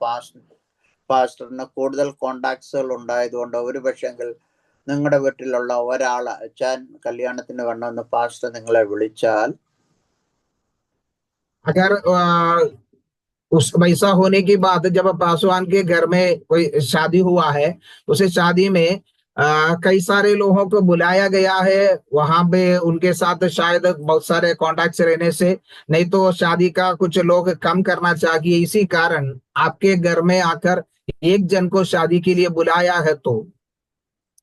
പാസ്റ്ററിന് കൂടുതൽ കോണ്ടാക്ട്സുകൾ ഉണ്ടായതുകൊണ്ടോ, ഒരു പക്ഷെങ്കിൽ നിങ്ങളുടെ വീട്ടിലുള്ള ഒരാൾ അച്ഛൻ കല്യാണത്തിന് വരണമെന്ന് പാസ്റ്റർ നിങ്ങളെ വിളിച്ചാൽ, अगर उस वैसा होने की बात जब पासवान के घर में कोई शादी हुआ है, उसे शादी में कई सारे लोगों को बुलाया गया है, वहां पे उनके साथ शायद बहुत सारे कॉन्टैक्ट्स रहने से, नहीं तो शादी का कुछ लोग कम करना चाहिए, इसी कारण आपके घर में आकर एक जन को शादी के लिए बुलाया है, तो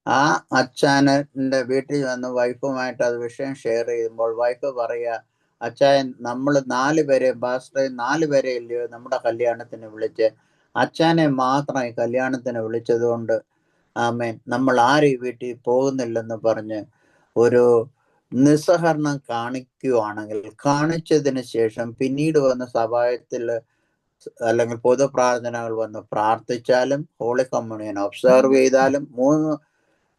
ആ അച്ഛൻ്റെ വീട്ടിൽ വന്ന് വൈഫുമായിട്ട് അത് വിഷയം ഷെയർ ചെയ്യുമ്പോൾ വൈഫ് പറയുക, അച്ചായൻ നമ്മൾ 4 പേരെ, പാസ്റ്ററെ 4 പേരെ ഇല്ലയോ നമ്മുടെ കല്യാണത്തിന് വിളിച്ച്, അച്ഛനെ മാത്രം ഈ കല്യാണത്തിന് വിളിച്ചതുകൊണ്ട് ആമേൻ നമ്മൾ ആരും ഈ വീട്ടിൽ പോകുന്നില്ലെന്ന് പറഞ്ഞ് ഒരു നിസ്സഹരണം കാണിക്കുകയാണെങ്കിൽ, കാണിച്ചതിന് ശേഷം പിന്നീട് വന്ന് സഭായത്തിൽ അല്ലെങ്കിൽ പൊതുപ്രാർത്ഥനകൾ വന്ന് പ്രാർത്ഥിച്ചാലും, ഹോളി കമ്മ്യൂണിയൻ ഒബ്സർവ് ചെയ്താലും, 3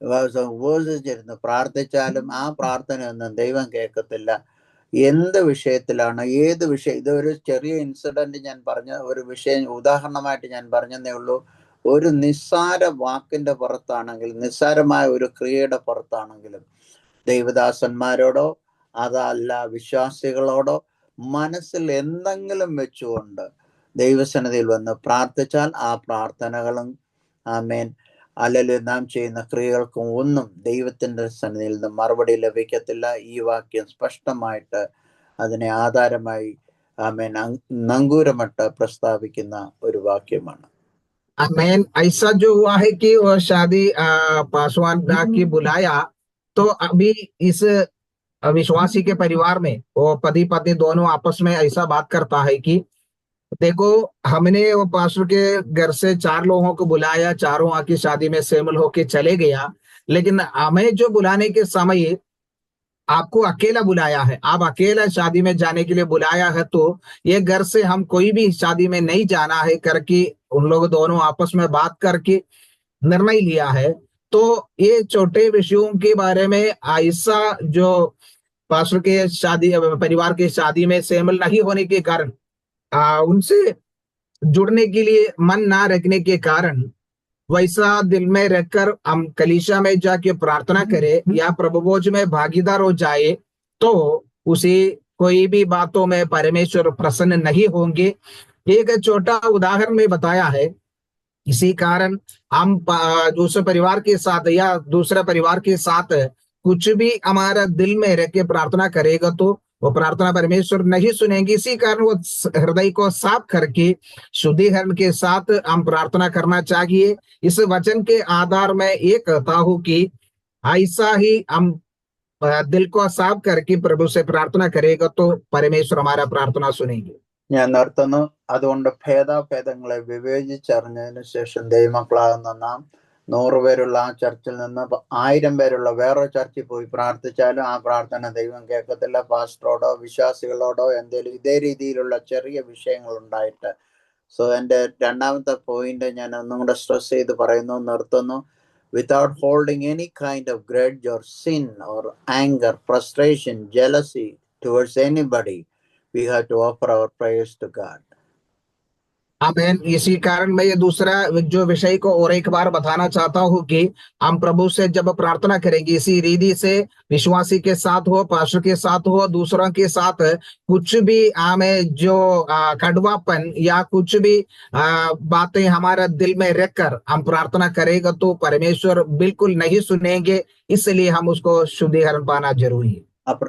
ദിവസം ഉപവസിച്ചിരുന്ന് പ്രാർത്ഥിച്ചാലും ആ പ്രാർത്ഥനയൊന്നും ദൈവം കേൾക്കത്തില്ല. എന്ത് വിഷയത്തിലാണ്, ഏത് വിഷയം, ഇതൊരു ചെറിയ ഇൻസിഡന്റ് ഞാൻ പറഞ്ഞ ഒരു വിഷയം ഉദാഹരണമായിട്ട് ഞാൻ പറഞ്ഞതേ ഉള്ളൂ. ഒരു നിസ്സാര വാക്കിന്റെ പുറത്താണെങ്കിൽ, നിസ്സാരമായ ഒരു ക്രിയയുടെ പുറത്താണെങ്കിലും ദൈവദാസന്മാരോടോ അതല്ല വിശ്വാസികളോടോ മനസ്സിൽ എന്തെങ്കിലും വെച്ചുകൊണ്ട് ദൈവസന്നിധിയിൽ വന്ന് പ്രാർത്ഥിച്ചാൽ ആ പ്രാർത്ഥനകളും ആമേൻ അല്ലെങ്കിൽ നാം ചെയ്യുന്ന ക്രിയകൾക്കും ഒന്നും ദൈവത്തിന്റെ സന്നിധിയിൽ നിന്ന് മറുപടി ലഭിക്കത്തില്ല. ഈ വാക്യം സ്പഷ്ടമായിട്ട് അതിനെ ആധാരമായി ആമേൻ നങ്കൂരമിട്ട് പ്രസ്താവിക്കുന്ന ഒരു വാക്യമാണ്. मैन ऐसा जो हुआ है कि वो शादी पासवान की बुलाया, तो अभी इस विश्वासी के परिवार में वो पति पत्नी दोनों आपस में ऐसा बात करता है कि देखो, हमने वो पास्टर के घर से 4 लोगों को बुलाया, चारों आके शादी में शामिल होके चले गया, लेकिन हमें जो बुलाने के समय आपको अकेला बुलाया है, आप अकेला शादी में जाने के लिए बुलाया है, तो ये घर से हम कोई भी शादी में नहीं जाना है करके उन लोग दोनों आपस में बात करके निर्णय लिया है। तो ये छोटे विषयों के बारे में ऐसा जो पास्टर के शादी परिवार के शादी में शामिल नहीं होने के कारण, उनसे जुड़ने के लिए मन ना रखने के कारण, वैसा दिल में रखकर हम कलीसिया में जाके प्रार्थना करें या प्रभु भोज में भागीदार हो जाए, तो उसे कोई भी बातों में परमेश्वर प्रसन्न नहीं होंगे। एक छोटा उदाहरण में बताया है, इसी कारण हम दूसरे परिवार के साथ या दूसरे परिवार के साथ कुछ भी हमारा दिल में रह के प्रार्थना करेगा तो वो प्रार्थना परमेश्वर नहीं सुनेंगे। इसी कारण वो हृदय को साफ करके शुद्धिकरण के साथ हम प्रार्थना करना चाहिए। इस वचन के आधार में ये कहता हूं कि ऐसा ही हम दिल को साफ करके प्रभु से प्रार्थना करेगा तो परमेश्वर हमारा प्रार्थना सुनेंगे। ഞാൻ നിർത്തുന്നു. അതുകൊണ്ട് ഭേദാഭേദങ്ങളെ വിവേചിച്ചറിഞ്ഞതിന് ശേഷം ദൈവമക്കളാകുന്ന നാം 100 പേരുള്ള ആ ചർച്ചിൽ നിന്ന് 1000 പേരുള്ള വേറൊരു ചർച്ചിൽ പോയി പ്രാർത്ഥിച്ചാലും ആ പ്രാർത്ഥന ദൈവം കേൾക്കത്തില്ല. പാസ്റ്ററോടോ വിശ്വാസികളോടോ എന്തെങ്കിലും ഇതേ രീതിയിലുള്ള ചെറിയ വിഷയങ്ങൾ ഉണ്ടായിട്ട്. സോ എൻ്റെ രണ്ടാമത്തെ പോയിന്റ് ഞാൻ ഒന്നും കൂടെ സ്ട്രെസ് ചെയ്ത് പറയുന്നു, നിർത്തുന്നു. Without holding any kind of grudge or sin or anger, frustration, jealousy towards anybody, we have to offer our prayers to God. आमेन। इसी कारण मैं ये दूसरा जो विषय को और एक बार बताना चाहता हूँ कि हम प्रभु से जब प्रार्थना करेंगे इसी रीति से, विश्वासी के साथ हो, पास्टर के साथ हो, दूसरों के साथ, कुछ भी हमें जो कड़वापन या कुछ भी बातें हमारा दिल में रखकर हम प्रार्थना करेगा तो परमेश्वर बिल्कुल नहीं सुनेंगे। इसलिए हम उसको शुद्धिकरण पाना जरूरी है। അപ്പോൾ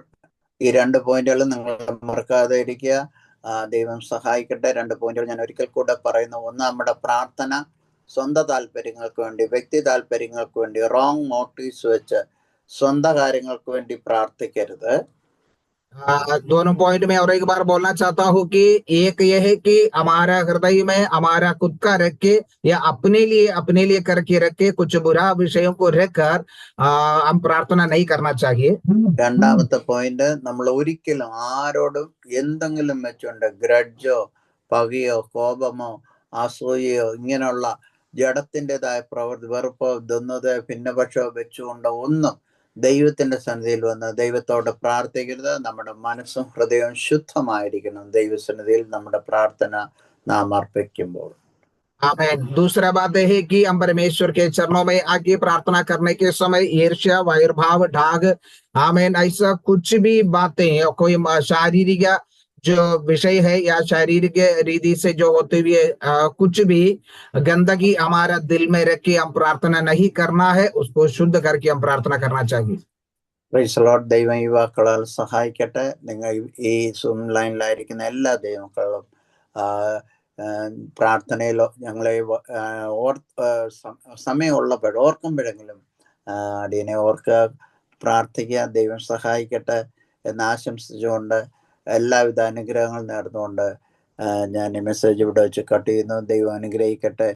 ഈ 2 പോയിന്റുകൾ നിങ്ങൾ മറക്കാതെ ഇരിക്കുക. ദൈവം സഹായിക്കട്ടെ. 2 പോയിന്റുകൾ ഞാൻ ഒരിക്കൽ കൂടെ പറയുന്നു. ഒന്ന്, നമ്മുടെ പ്രാർത്ഥന സ്വന്തം താല്പര്യങ്ങൾക്ക് വേണ്ടി, വ്യക്തി താല്പര്യങ്ങൾക്ക് വേണ്ടി, റോങ് മോട്ടീവ്സ് വെച്ച് സ്വന്തം കാര്യങ്ങൾക്ക് വേണ്ടി പ്രാർത്ഥിക്കരുത്. दोनों पॉइंट में और एक बार बोलना चाहता हूँ कि एक यह है कि हमारा हृदय में हमारा खुद का रख के या अपने लिए करके रख के कुछ बुरा विषयों को रखकर हम प्रार्थना नहीं करना चाहिए। രണ്ടാമത്തെ പോയിന്റ്, നമ്മൾ ഒരിക്കലും ആരോടും എന്തെങ്കിലും വെച്ചുകൊണ്ട് ഗ്രഡ്ജോ പകയോ കോപമോ അസൂയയോ ഇങ്ങനെയുള്ള ജഡത്തിൻ്റെതായ പ്രവൃത്തി വെറുപ്പോ ഇതൊന്നത് ഭിന്നപക്ഷമോ വെച്ചുകൊണ്ട് ഒന്നും ദൈവത്തിന്റെ സന്നിധിയിൽ വന്ന് ദൈവത്തോട് പ്രാർത്ഥിക്കരുത്. നമ്മുടെ മനസ്സും ഹൃദയവും ശുദ്ധമായിരിക്കണം ദൈവസന്നിധിയിൽ നമ്മുടെ പ്രാർത്ഥന നാം അർപ്പിക്കുമ്പോൾ. आमेन। दूसरा बात है कि हम परमेश्वर के चरणों में आके प्रार्थना करने के समय ईर्ष्या, वैरभाव, ढाग, आमेन, ऐसा कुछ भी बातें कोई शारीरिक जो विषय है या शारीरिक रीति से जो होते हुए कुछ भी गंदगी हमारा दिल में रख के हम प्रार्थना नहीं करना है, उसको शुद्ध करके हम प्रार्थना करना चाहिए। Praise the Lord. ദൈവം ഈ വാക്കുകളാൽ സഹായിക്കട്ടെ. നിങ്ങൾ ഈ സൂം ലൈനിലായിരിക്കുന്ന എല്ലാ ദൈവമക്കളും പ്രാർത്ഥനയിലോ ഞങ്ങളെ സമയമുള്ളപ്പോൾ ഓർക്കുമ്പോഴെങ്കിലും അടിയനെ ഓർക്കുക, പ്രാർത്ഥിക്കുക, ദൈവം സഹായിക്കട്ടെ എന്ന് ആശംസിച്ചുകൊണ്ട് എല്ലാവിധ അനുഗ്രഹങ്ങൾ നേർന്നുകൊണ്ട് ഞാൻ ഈ മെസ്സേജ് ഇവിടെ വെച്ച് കട്ട് ചെയ്യുന്നു. ദൈവം അനുഗ്രഹിക്കട്ടെ.